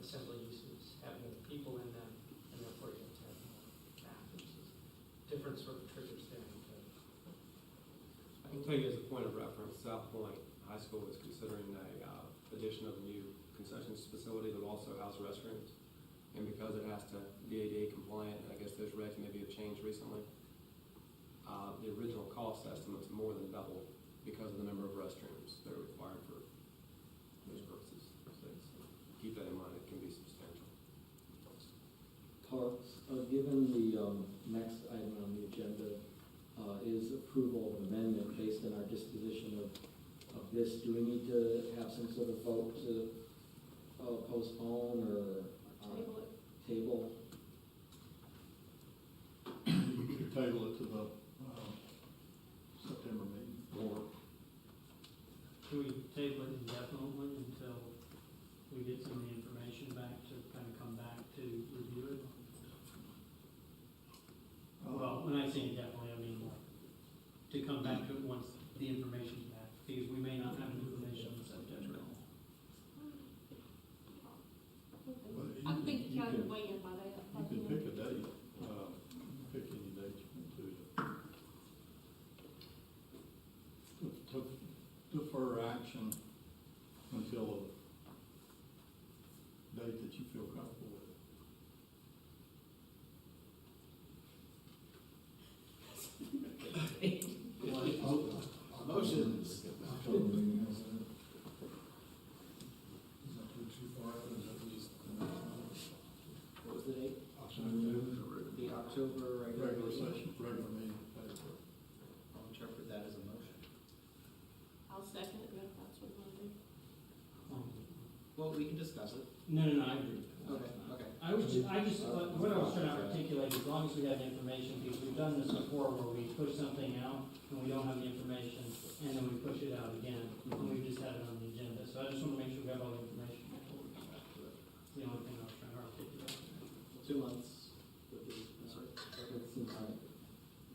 assembly uses have more people in them, and therefore you have to have more bathrooms. Different sort of triggers there.
I can tell you as a point of reference, South Point High School is considering a addition of a new concessions facility that will also house restrooms. And because it has to be ADA compliant, I guess those regs maybe have changed recently, the original cost estimate's more than double because of the number of restrooms that are required for those purposes. So keep that in mind, it can be substantial.
Parks, given the next item on the agenda is approval of amendment based on our disposition of this, do we need to have some sort of vote to postpone or
Table it.
table?
You could table it to the September meeting. Or
Can we table it indefinitely until we get some of the information back to kind of come back to review it? Well, when I say indefinitely, I mean like to come back to it once the information's back, because we may not have the information in September.
I think you can weigh in by that.
you can pick a date, pick any date you want to defer action until a date that you feel comfortable with.
Motion.
October meeting, is that too far? Is that at least the next month?
What was the date?
October.
The October regular
Regular
meeting.
session, regular meeting.
I'll interpret that as a motion.
I'll second it, if that's what we want to do.
Well, we can discuss it.
No, I agree.
Okay.
I just, what I was trying to articulate, as long as we have the information, because we've done this before where we push something out and we don't have the information, and then we push it out again, and we just have it on the agenda. So I just want to make sure we have all the information before we come back to it. It's the only thing I was trying to articulate.
2 months would be,
That seems fine.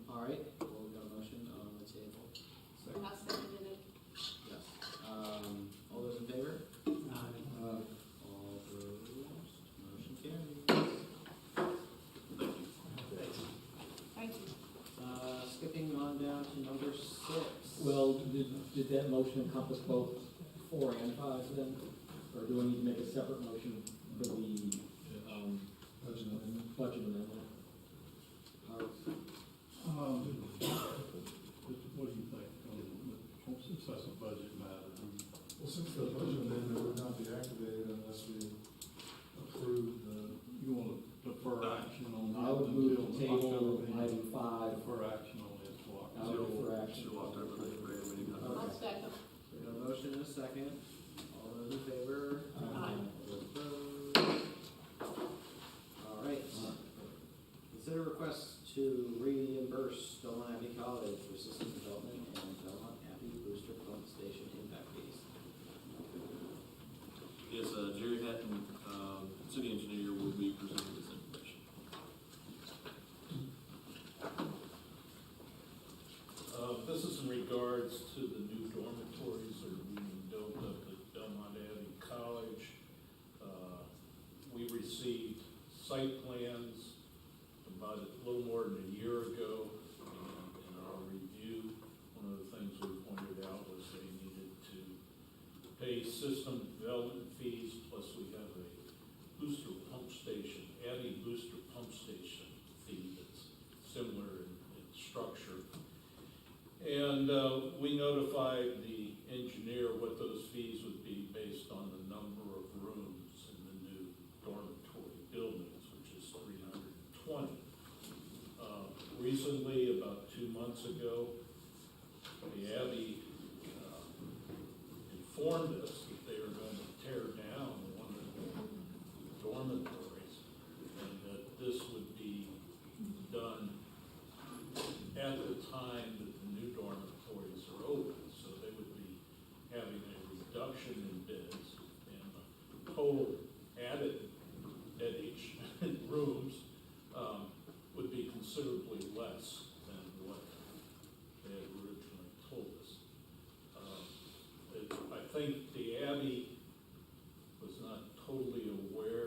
all right, well, we've got a motion on the table.
And I seconded it.
Yes. All those in favor? All opposed? Motion carries.
Thank you.
Skipping on down to number 6.
Well, did that motion encompass both 4 and 5 then? Or do I need to make a separate motion for the
Budget amendment.
budget amendment?
What do you think? Since that's a budget matter.
Well, since the budget amendment would not be activated unless we approve the,
You want to defer action on that
I would move
until
to table
October meeting?
item 5.
Defer action on it until
I would
October.
defer action.
Till October, regular meeting.
I'll second.
We got a motion and a second. All those in favor?
Aye.
All those opposed? All right. Consider requests to reimburse Belmont Abbey College for system development and Belmont Abbey Booster Pump Station impact fees.
Yes, Jerry Hatton, city engineer, will be presenting this information.
This is in regards to the new dormitories that are being built up at Belmont Abbey College. We received site plans about a little more than a year ago, and in our review, one of the things we pointed out was they needed to pay system development fees, plus we have a booster pump station, Abbey booster pump station fee that's similar in structure. And we notified the engineer what those fees would be based on the number of rooms in the new dormitory buildings, which is 320. Recently, about 2 months ago, the Abbey informed us that they were going to tear down one of the dormitories, and that this would be done at the time that the new dormitories are open. So they would be having a reduction in beds, and the total added at each rooms would be considerably less than what they had originally told us. I think the Abbey was not totally aware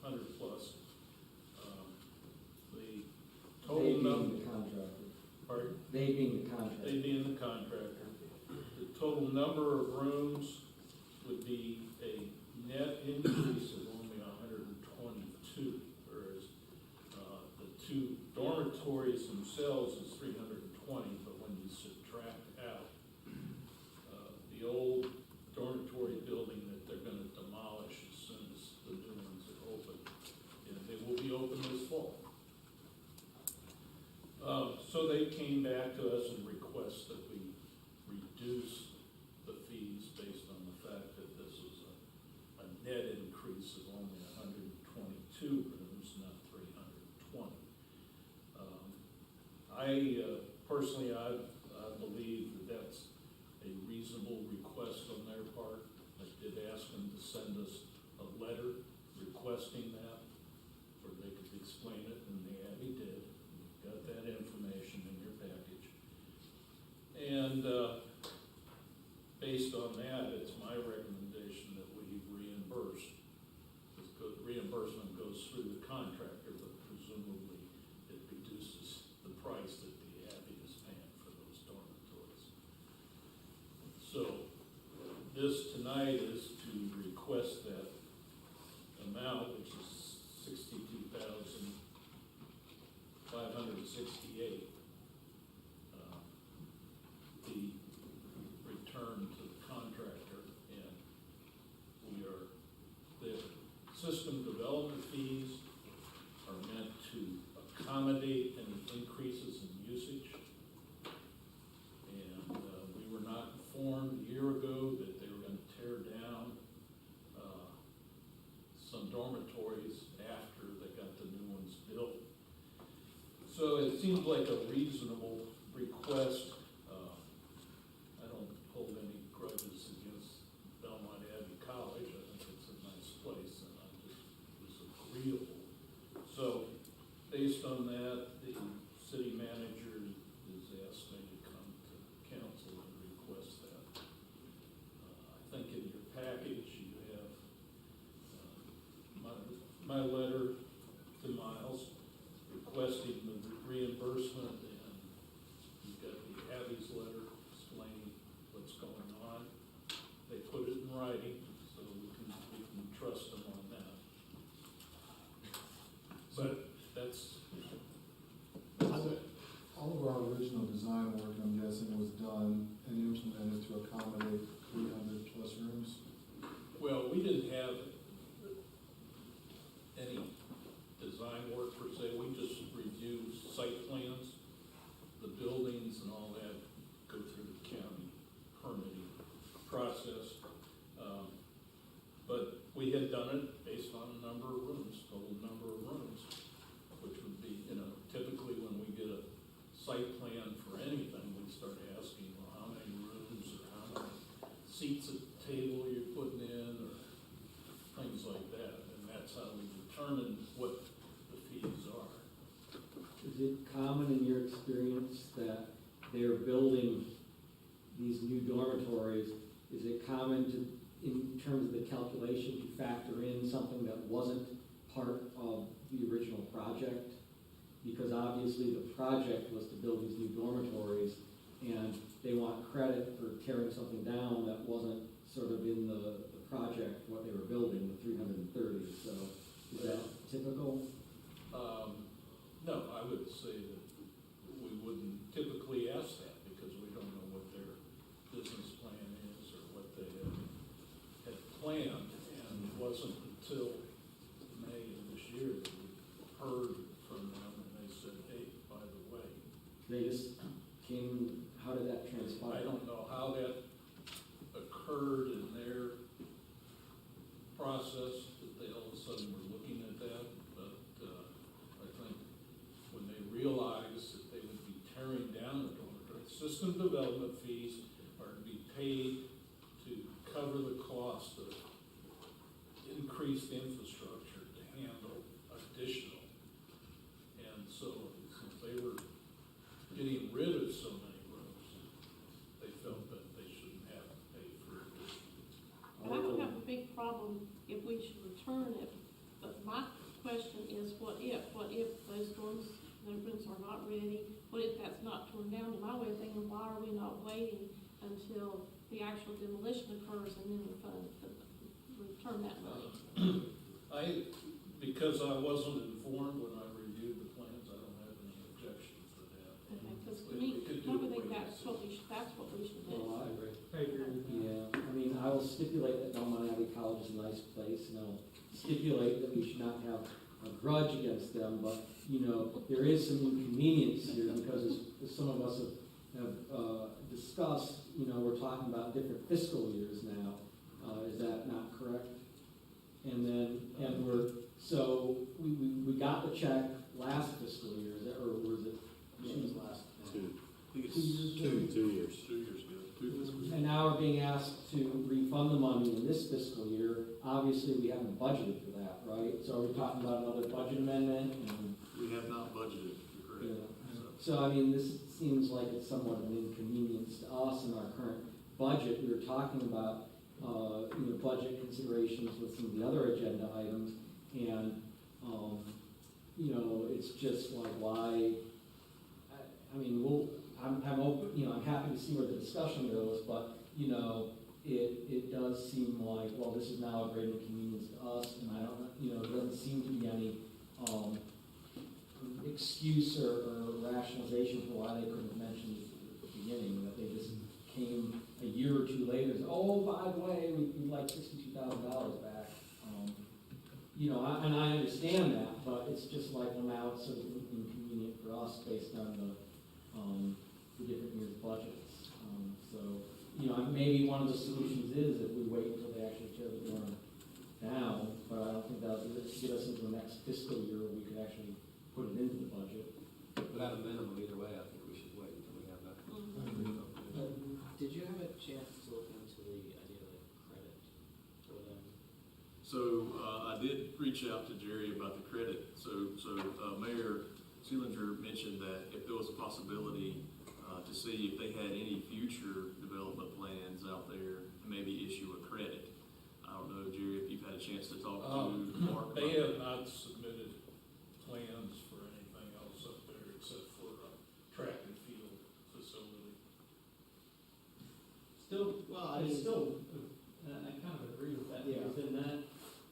$100 plus. The
They
total
being
number,
the contractor.
pardon?
They being the contractor.
They being the contractor. The total number of rooms would be a net increase of only 122, whereas the two dormitories themselves is 320, but when you subtract out the old dormitory building that they're going to demolish as soon as the new ones are open, and they will be open this fall. So they came back to us and request that we reduce the fees based on the fact that this was a net increase of only 122 rooms, not 320. Personally, I believe that that's a reasonable request on their part. I did ask them to send us a letter requesting that, where they could explain it, and the Abbey did. You've got that information in your package. And based on that, it's my recommendation that we reimburse. The reimbursement goes through the contractor, but presumably it reduces the price that the Abbey is paying for those dormitories. So this tonight is to request that amount, which is $62,568, be returned to the contractor, and the system development fees are meant to accommodate any increases in usage. And we were not informed a year ago that they were going to tear down some dormitories after they got the new ones built. So it seems like a reasonable request. I don't hold any grudges against Belmont Abbey College. I think it's a nice place, and I just was agreeable. So based on that, the city manager has asked me to come to council and request that. I think in your package you have my letter to Miles requesting the reimbursement, and you've got the Abbey's letter explaining what's going on. They put it in writing, so we can trust them on that. But that's
All of our original design work, I'm guessing, was done and implemented to accommodate 300 plus rooms.
well, we didn't have any design work per se. We just reviewed site plans, the buildings and all that go through the county permitting process. But we had done it based on a number of rooms, total number of rooms, which would be, typically when we get a site plan for anything, we start asking, well, how many rooms or how many seats at the table you're putting in, or things like that. And that's how we determine what the fees are.
Is it common in your experience that they're building these new dormitories? Is it common to, in terms of the calculation, to factor in something that wasn't part of the original project? Because obviously the project was to build these new dormitories, and they want credit for tearing something down that wasn't sort of in the project, what they were building, the 330. So is that typical?
No, I would say that we wouldn't typically ask that because we don't know what their business plan is or what they had planned. And it wasn't until May of this year that we heard from them, and they said, hey, by the way.
They just came, how did that transpire?
I don't know how that occurred in their process, that they all of a sudden were looking at that, but I think when they realized that they would be tearing down the dormitory, system development fees are to be paid to cover the cost of increased infrastructure to handle additional. And so since they were getting rid of so many rooms, they felt that they shouldn't have to pay for additional.
problem if we should return it. But my question is, what if those dorms, the rooms are not ready? What if that's not torn down? In my way of thinking, why are we not waiting until the actual demolition occurs and then return that money?
Because I wasn't informed when I reviewed the plans, I don't have any objections to that.
Because to
We
me,
could do
I would
it
think
way
that's what we should do.
Well,
I agree with that.
Yeah, I mean, I will stipulate that Belmont Abbey College is a nice place, and I'll stipulate that we should not have a grudge against them, but, you know, there is some inconvenience here, because as some of us have discussed, you know, we're talking about different fiscal years now. Is that not correct? And then, so we got the check last fiscal year, is that, or was it?
last.
Two. I think it's
2
years. 2 years ago. 2 fiscal years.
And now we're being asked to refund the money in this fiscal year. Obviously, we haven't budgeted for that, right? So are we talking about another budget amendment? And,
We have not budgeted, you're
yeah.
correct.
So, I mean, this seems like it's somewhat of an inconvenience to us in our current budget. We were talking about, you know, budget considerations with some of the other agenda items, and, you know, it's just like, why? I mean, I'm open, you know, I'm happy to see where the discussion goes, but, you know, it does seem like, well, this is now a great inconvenience to us, and I don't, you know, there doesn't seem to be any excuse or rationalization for why they couldn't have mentioned it at the beginning, that they just came a year or two later and said, oh, by the way, we'd like $62,000 back. You know, and I understand that, but it's just like, well, now it's sort of inconvenient for us based on the different years' budgets. So, you know, maybe one of the solutions is that we wait until they actually tear the dorm down, but I don't think that'll get us into the next fiscal year where we could actually put it into the budget.
But at a minimum, either way, I think we should wait until we have that.
Did you have a chance to look into the idea of credit for them?
So I did reach out to Jerry about the credit. So Mayor Seelinger mentioned that if there was a possibility to see if they had any future development plans out there, maybe issue a credit. I don't know, Jerry, if you've had a chance to talk to Mark.
They have not submitted plans for anything else up there except for a track and field facility.
Still,
Well, I
it's
mean-
still, I kind of agree with that,
Yeah.
because then that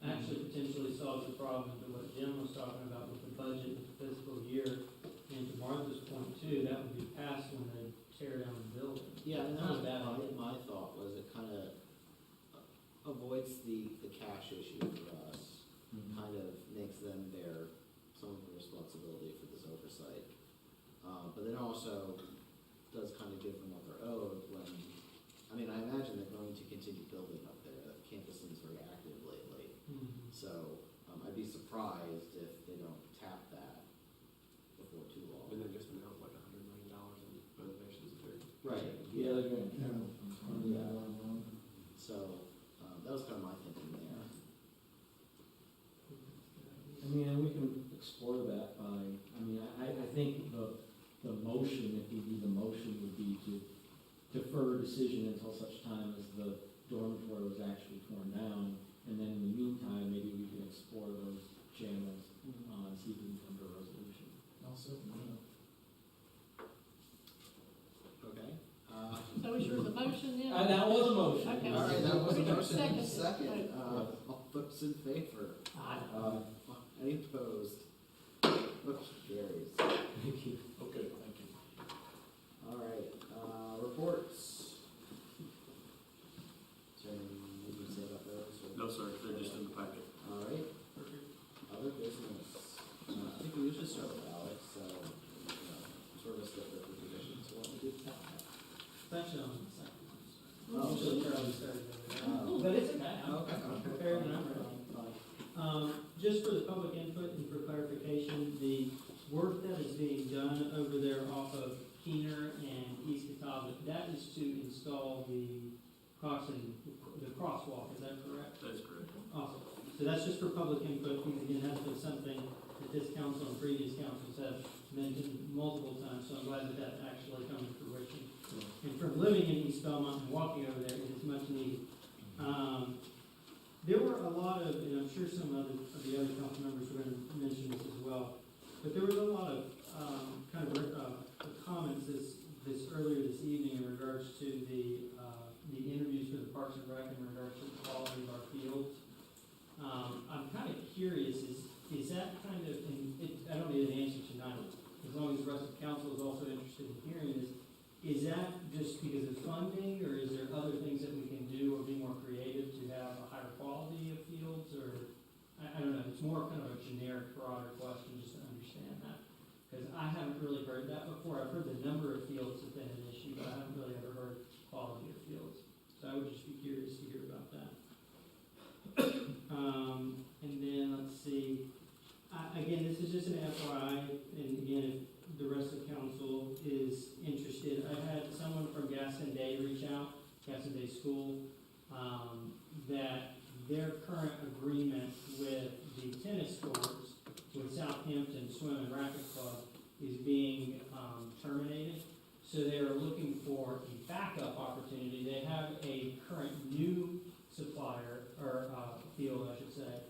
actually potentially solves the problem to what Jim was talking about with the budget and the fiscal year. And to Martha's point too, that would be passed when they tear down the building.
Yeah, and that
Not
was
a bad idea.
my thought, was it kind of avoids the cash issue for us, kind of makes them bear some of the responsibility for this oversight. But then also does kind of give them what they're owed when, I mean, I imagine they're going to continue building up there. The campus seems very active lately. So I'd be surprised if they don't tap that before too long.
And then just announced like $100 million in renovations there.
Right.
Yeah, they're going to.
Yeah. So that was kind of my thinking there.
I mean, and we can explore that by, I mean, I think the motion, if we do the motion, would be to defer decision until such time as the dormitory was actually torn down. And then in the meantime, maybe we can explore those channels and see if we can come to a resolution.
I'll second that.
Okay.
So is yours a motion then?
That was a motion.
Okay.
All right, that was a
We took
motion.
second.
Second. All those in favor? Any opposed? Motion carries.
Thank you.
Okay, thank you.
All right, reports. Is there anything you can say about those? or-
No, sir, they're just in the packet.
All right. Other business. I think we usually start with Alex, so, sort of step up the position, so what we do with that?
It's actually on the second.
Oh,
Usually
really?
Charlie started over there.
Oh.
But it's okay. I'm
Okay.
Fair enough. Just for the public input and for clarification, the work that is being done over there off of Keener and East Catawba, that is to install the crossing, the crosswalk, is that correct?
That's correct.
Awesome. So that's just for public input, because again, that's been something that this council and previous councils have mentioned multiple times, so I'm glad that that actually comes to fruition. And from living in East Belmont and walking over there, it is much needed.
There were a lot of, and I'm sure some of the other council members were going to mention this as well, but there was a lot of comments this earlier this evening in regards to the interviews for the Parks and Rec in regards to the quality of our fields. I'm kind of curious, is that kind of, and I don't need an answer tonight, as long as the rest of council is also interested in hearing this, is that just because of funding, or is there other things that we can do or be more creative to have a higher quality of fields, or, I don't know, it's more kind of a generic, broader question, just to understand that. Because I haven't really heard that before. I've heard the number of fields has been an issue, but I haven't really ever heard quality of fields. So I would just be curious to hear about that. And then, let's see, again, this is just an FYI, and again, if the rest of the council is interested, I had someone from Gaston Day reach out, Gaston Day School, that their current agreement with the tennis courts with Southampton Swim and Racket Club is being terminated. So they are looking for a backup opportunity. They have a current new supplier, or field, I should say,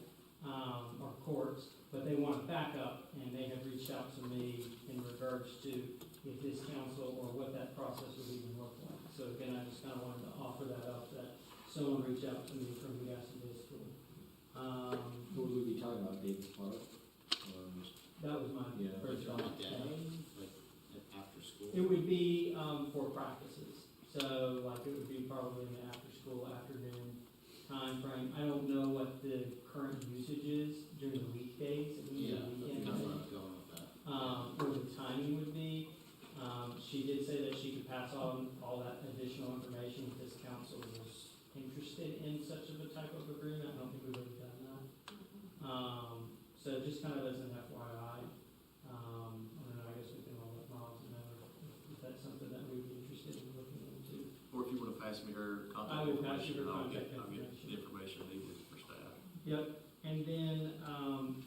or courts, but they want a backup, and they have reached out to me in regards to if this council or what that process would even look like. So again, I just kind of wanted to offer that up, that someone reached out to me from the Gaston Day School.
What would we be talking about, Davis Park?
That was my
Yeah.
first
Like
thought.
after school?
It would be for practices. So like it would be probably in the after-school, afternoon time frame. I don't know what the current usage is during the weekdays. It would be a weekend
That's
thing.
where I was going with that.
Or the timing would be. She did say that she could pass on all that additional information if this council was interested in such of a type of agreement. I don't think we've ever done that. So just kind of as an FYI, I don't know, I guess we can all let Miles know if that's something that we'd be interested in looking into.
Or if you want to pass me her
I
contact
will pass you
information,
her
I'll
contact
get
information.
the information needed for staff.
Yep, and then,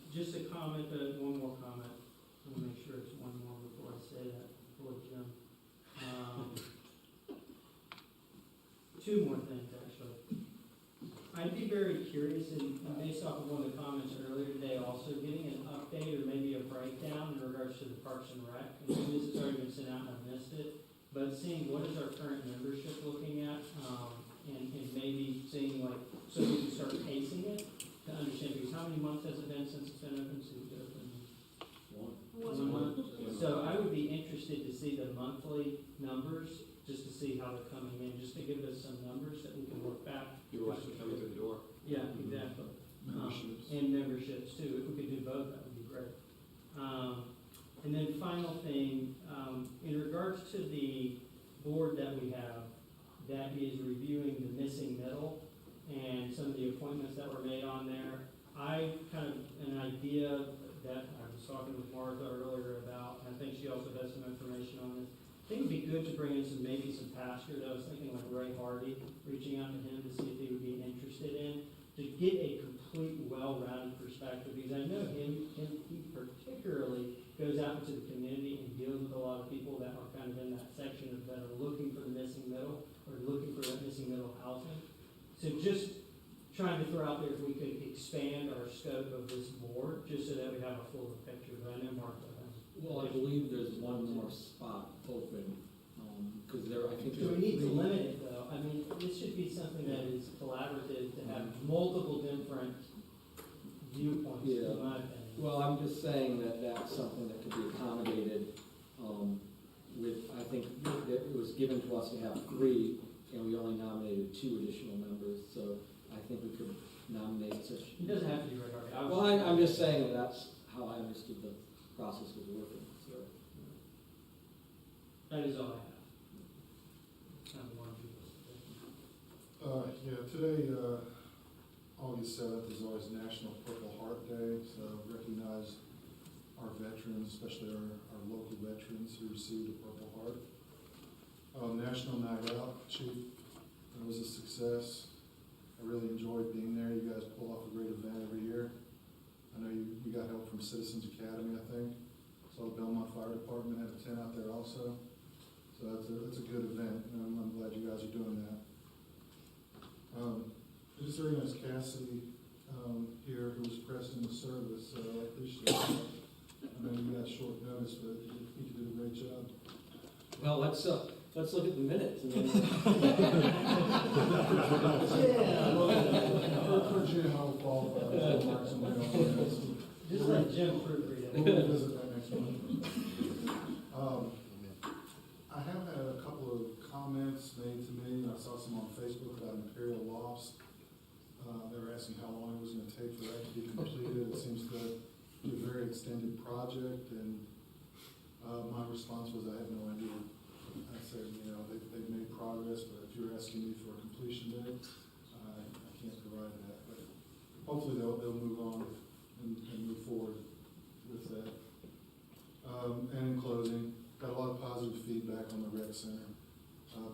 just a comment, one more comment. I want to make sure it's one more before I say that, before Jim. Two more things, actually. I'd be very curious, and based off of one of the comments earlier today, also getting an update or maybe a breakdown in regards to the Parks and Rec. And this has already been sent out and I missed it, but seeing what is our current membership looking at, and maybe seeing like, so we can start pacing it to understand, because how many months has it been since it's been open? Since it's open? One month. So I would be interested to see the monthly numbers, just to see how they're coming in, just to give us some numbers that we can work back.
People actually coming through the door.
Yeah, exactly.
Memberships.
And memberships too. If we could do both, that would be great. And then final thing, in regards to the board that we have that is reviewing the missing middle and some of the appointments that were made on there, I kind of, an idea that I was talking with Martha earlier about, and I think she also has some information on this. I think it'd be good to bring in maybe some pastors. I was thinking like Ray Hardy, reaching out to him to see if he would be interested in, to get a complete, well-rounded perspective, because I know he particularly goes out into the community and deals with a lot of people that are kind of in that section of, that are looking for the missing middle, or looking for that missing middle housing. So just trying to throw out there if we could expand our scope of this board, just so that we have a fuller picture, but I know Martha has.
Well, I believe there's one more spot open, because there, I think.
Do we need to limit it, though? I mean, this should be something that is collaborative, to have multiple different viewpoints, in my opinion.
Well, I'm just saying that that's something that could be accommodated, with, I think that it was given to us to have 3, and we only nominated 2 additional members, so I think we could nominate such.
It doesn't have to be Ray Hardy.
Well, I'm just saying that that's how I understood the process was working, so.
That is all I have. Kind of one of you.
Yeah, today, August 7th is always National Purple Heart Day, so recognize our veterans, especially our local veterans who received a Purple Heart. National Night Out, Chief, it was a success. I really enjoyed being there. You guys pull off a great event every year. I know you got help from Citizens Academy, I think. So the Belmont Fire Department had a tent out there also. So that's a good event, and I'm glad you guys are doing that. I just Considering there's Cassidy here who's pressing the service, I appreciate it. I know you got short notice, but you did a great job.
Well, let's look at the minutes. And then
For Jim, I'll qualify.
Just let Jim proofread it.
We'll revisit that next month. I have had a couple of comments made to me. I saw some on Facebook about Imperial Lofts. They were asking how long it was going to take for that to be completed. It seems to be a very extended project, and my response was I have no idea. I said, they've made progress, but if you're asking me for a completion date, I can't provide that. But hopefully they'll move on and move forward with that. And in closing, got a lot of positive feedback on the rec center,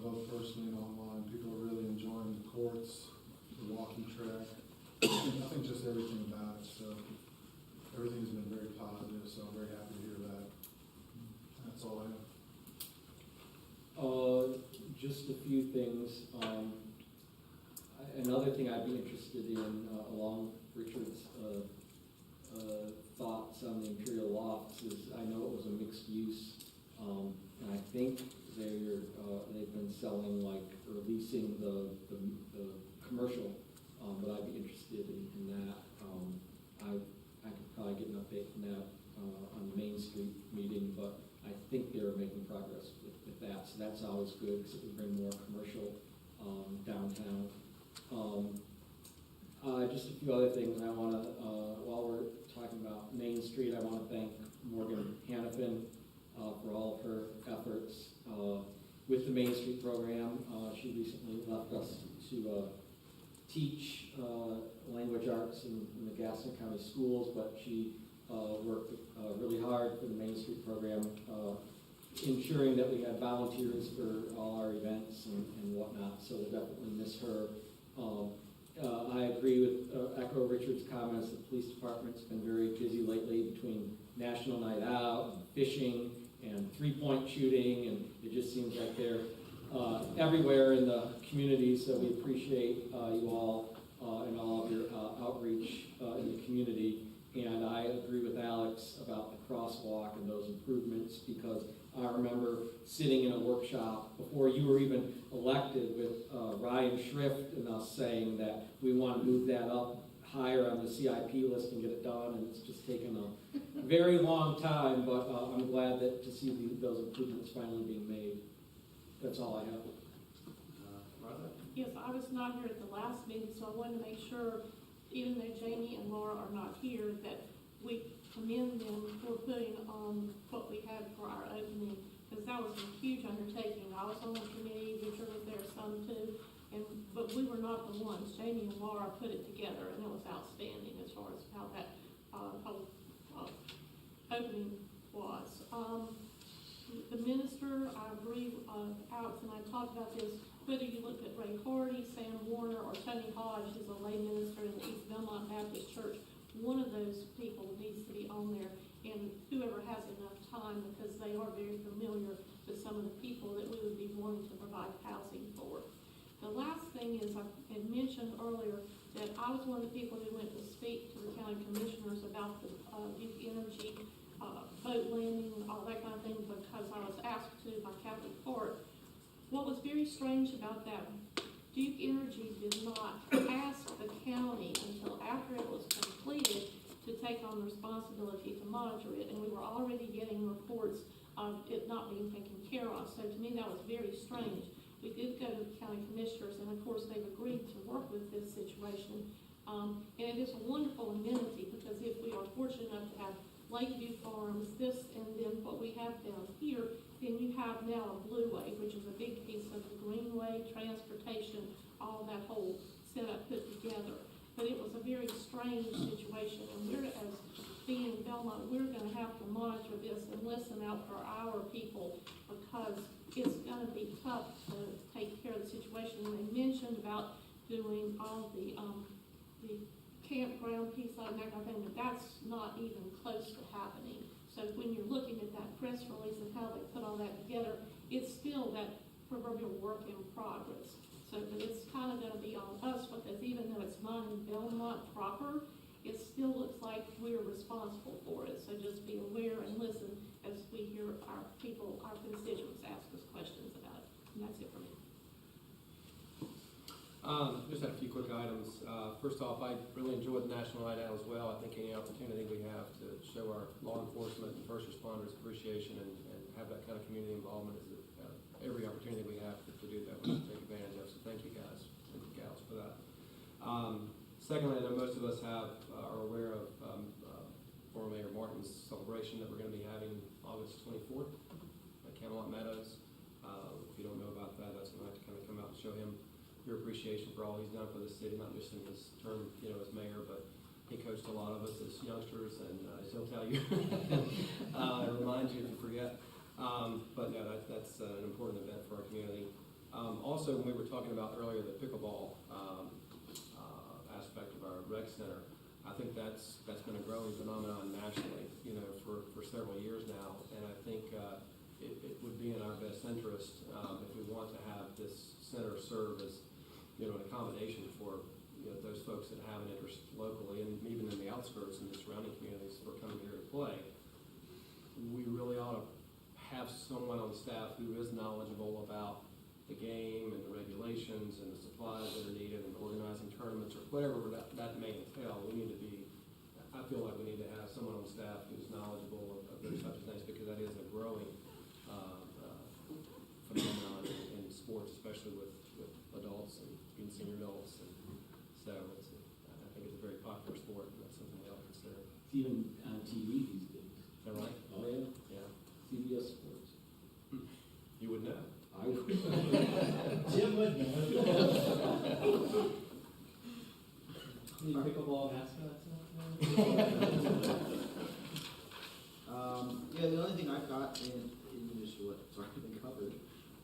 both personally and online. People are really enjoying the courts, the walking track. I think just everything about it. So everything's been very positive. So I'm very happy to hear that. That's all I have.
Just a few things. Another thing I'd be interested in, along Richard's thoughts on the Imperial Lofts, is I know it was a mixed use, and I think they've been selling or leasing the commercial, but I'd be interested in that. I could probably get an update from that on the Main Street meeting, but I think they're making progress with that, so that's always good because it would bring more commercial downtown. Just a few other things I want to, while we're talking about Main Street, I want to thank Morgan Hannafin for all of her efforts with the Main Street program. She recently left us to teach language arts in the Gaston County schools, but she worked really hard for the Main Street program, ensuring that we had volunteers for all our events and whatnot, so we'll definitely miss her. I agree with echo Richard's comments. The police department's been very busy lately between National Night Out and fishing and three-point shooting, and it just seems like they're everywhere in the community, so we appreciate you all and all of your outreach in the community. And I agree with Alex about the crosswalk and those improvements, because I remember sitting in a workshop before you were even elected with Ryan Schrift and us saying that we want to move that up higher on the CIP list and get it done, and it's just taken a very long time, but I'm glad to see those improvements finally being made. That's all I have.
Martha?
Yes, I was not here at the last meeting, so I wanted to make sure, even though Jamie and Laura are not here, that we commend them for putting on what we had for our opening, because that was a huge undertaking. I was on the committee, Richard was there some too, but we were not the ones. Jamie and Laura put it together, and it was outstanding as far as how that whole opening was. The minister, I agree, Alex and I talked about this, whether you look at Ray Hardy, Sam Warner, or Tony Hodge, who's a lay minister in the East Belmont Baptist Church, one of those people needs to be on there, and whoever has enough time, because they are very familiar with some of the people that we would be wanting to provide housing for. The last thing is, I had mentioned earlier that I was one of the people who went to speak to the county commissioners about the Duke Energy boat landing and all that kind of thing, because I was asked to by county court. What was very strange about that, Duke Energy did not ask the county until after it was completed to take on the responsibility to monitor it, and we were already getting reports of it not being taken care of. So to me, that was very strange. We did go to the county commissioners, and of course they've agreed to work with this situation. And it is a wonderful amenity, because if we are fortunate enough to have Lakeview Farms, this, and then what we have down here, then you have now a Blue Way, which is a big piece of the Greenway, transportation, all that whole setup put together. But it was a very strange situation, and we're, as being in Belmont, we're going to have to monitor this and listen out for our people, because it's going to be tough to take care of the situation. And they mentioned about doing all the campground piece like that kind of thing, but that's not even close to happening. So when you're looking at that press release and how they put all that together, it's still that proverbial work in progress. So but it's kind of going to be on us, because even though it's not in Belmont proper, it still looks like we're responsible for it. So just be aware and listen as we hear our people, our constituents ask us questions about it. And that's it for me.
Just had a few quick items. First off, I really enjoyed the National Night Out as well. I think any opportunity we have to show our law enforcement and first responders appreciation and have that kind of community involvement is every opportunity we have to do that, we should take advantage of. So thank you guys and gals for that. Secondly, I know most of us are aware of former Mayor Martin's celebration that we're going to be having August 24th at Camelot Meadows. If you don't know about that, that's going to have to kind of come out and show him your appreciation for all he's done for the city, not just in his term, as mayor, but he coached a lot of us as youngsters, and he'll tell you, remind you if you forget. But no, that's an important event for our community. Also, when we were talking about earlier the pickleball aspect of our rec center, I think that's been a growing phenomenon nationally, for several years now, and I think it would be in our best interest if we want to have this center serve as an accommodation for those folks that have an interest locally and even in the outskirts and the surrounding communities for coming here to play. We really ought to have someone on staff who is knowledgeable about the game and the regulations and the supplies that are needed and organizing tournaments or whatever that may entail. I feel like we need to have someone on staff who's knowledgeable of those types of things, because that is a growing phenomenon in sports, especially with adults and even senior adults. And so I think it's a very popular sport, and that's something we ought to consider.
It's even on TV these days.
Is that right?
Oh, yeah.
Yeah.
CBS Sports.
You would know.
I would. Jim would know. Any pickleball mascots out there?
Yeah, the only thing I've got in addition to what's already been covered,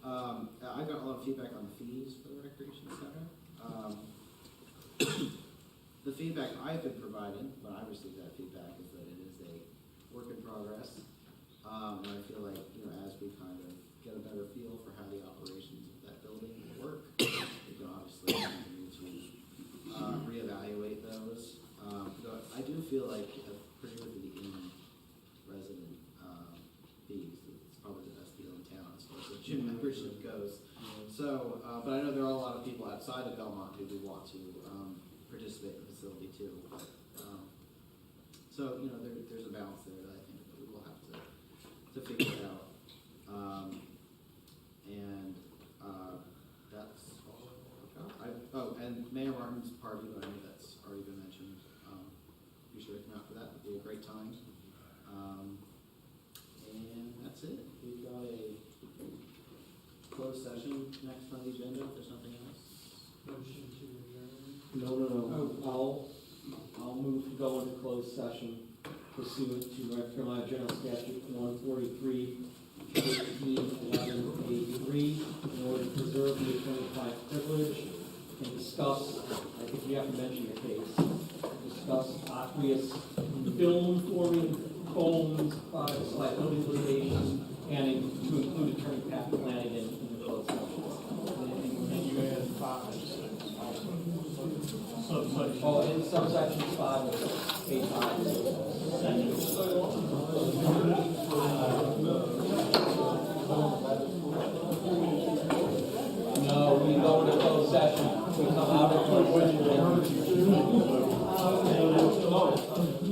I've got a lot of feedback on the fees for the recreation center. The feedback I've been providing when I received that feedback is that it is a work in progress. And I feel like, as we kind of get a better feel for how the operations of that building will work, we can obviously continue to reevaluate those. But I do feel like, particularly the in-resident fees, it's probably the best deal in town as far as the gym membership goes. So, but I know there are a lot of people outside of Belmont who do want to participate in the facility too. So, there's a balance there that I think that we will have to figure out. That's all. And Mayor Martin's party, but I know that's already been mentioned. Be sure to come out for that. It'd be a great time. And that's it. We've got a closed session next on the agenda, if there's nothing else.
Motion to adjourn.
No. I'll move to go into closed session pursuant to North Carolina General Statute 143, 1811A3, in order to preserve the attorney-client privilege and discuss, I think you have to mention your case, discuss aqueous film forming foams, products, liability litigation, and to include attorney Pat Flanagan in the closed session.
And you add 5 and 6 subsection.
Oh, in subsections 5 and 6, 8, 5. No, we go into closed session. We come out of closed session.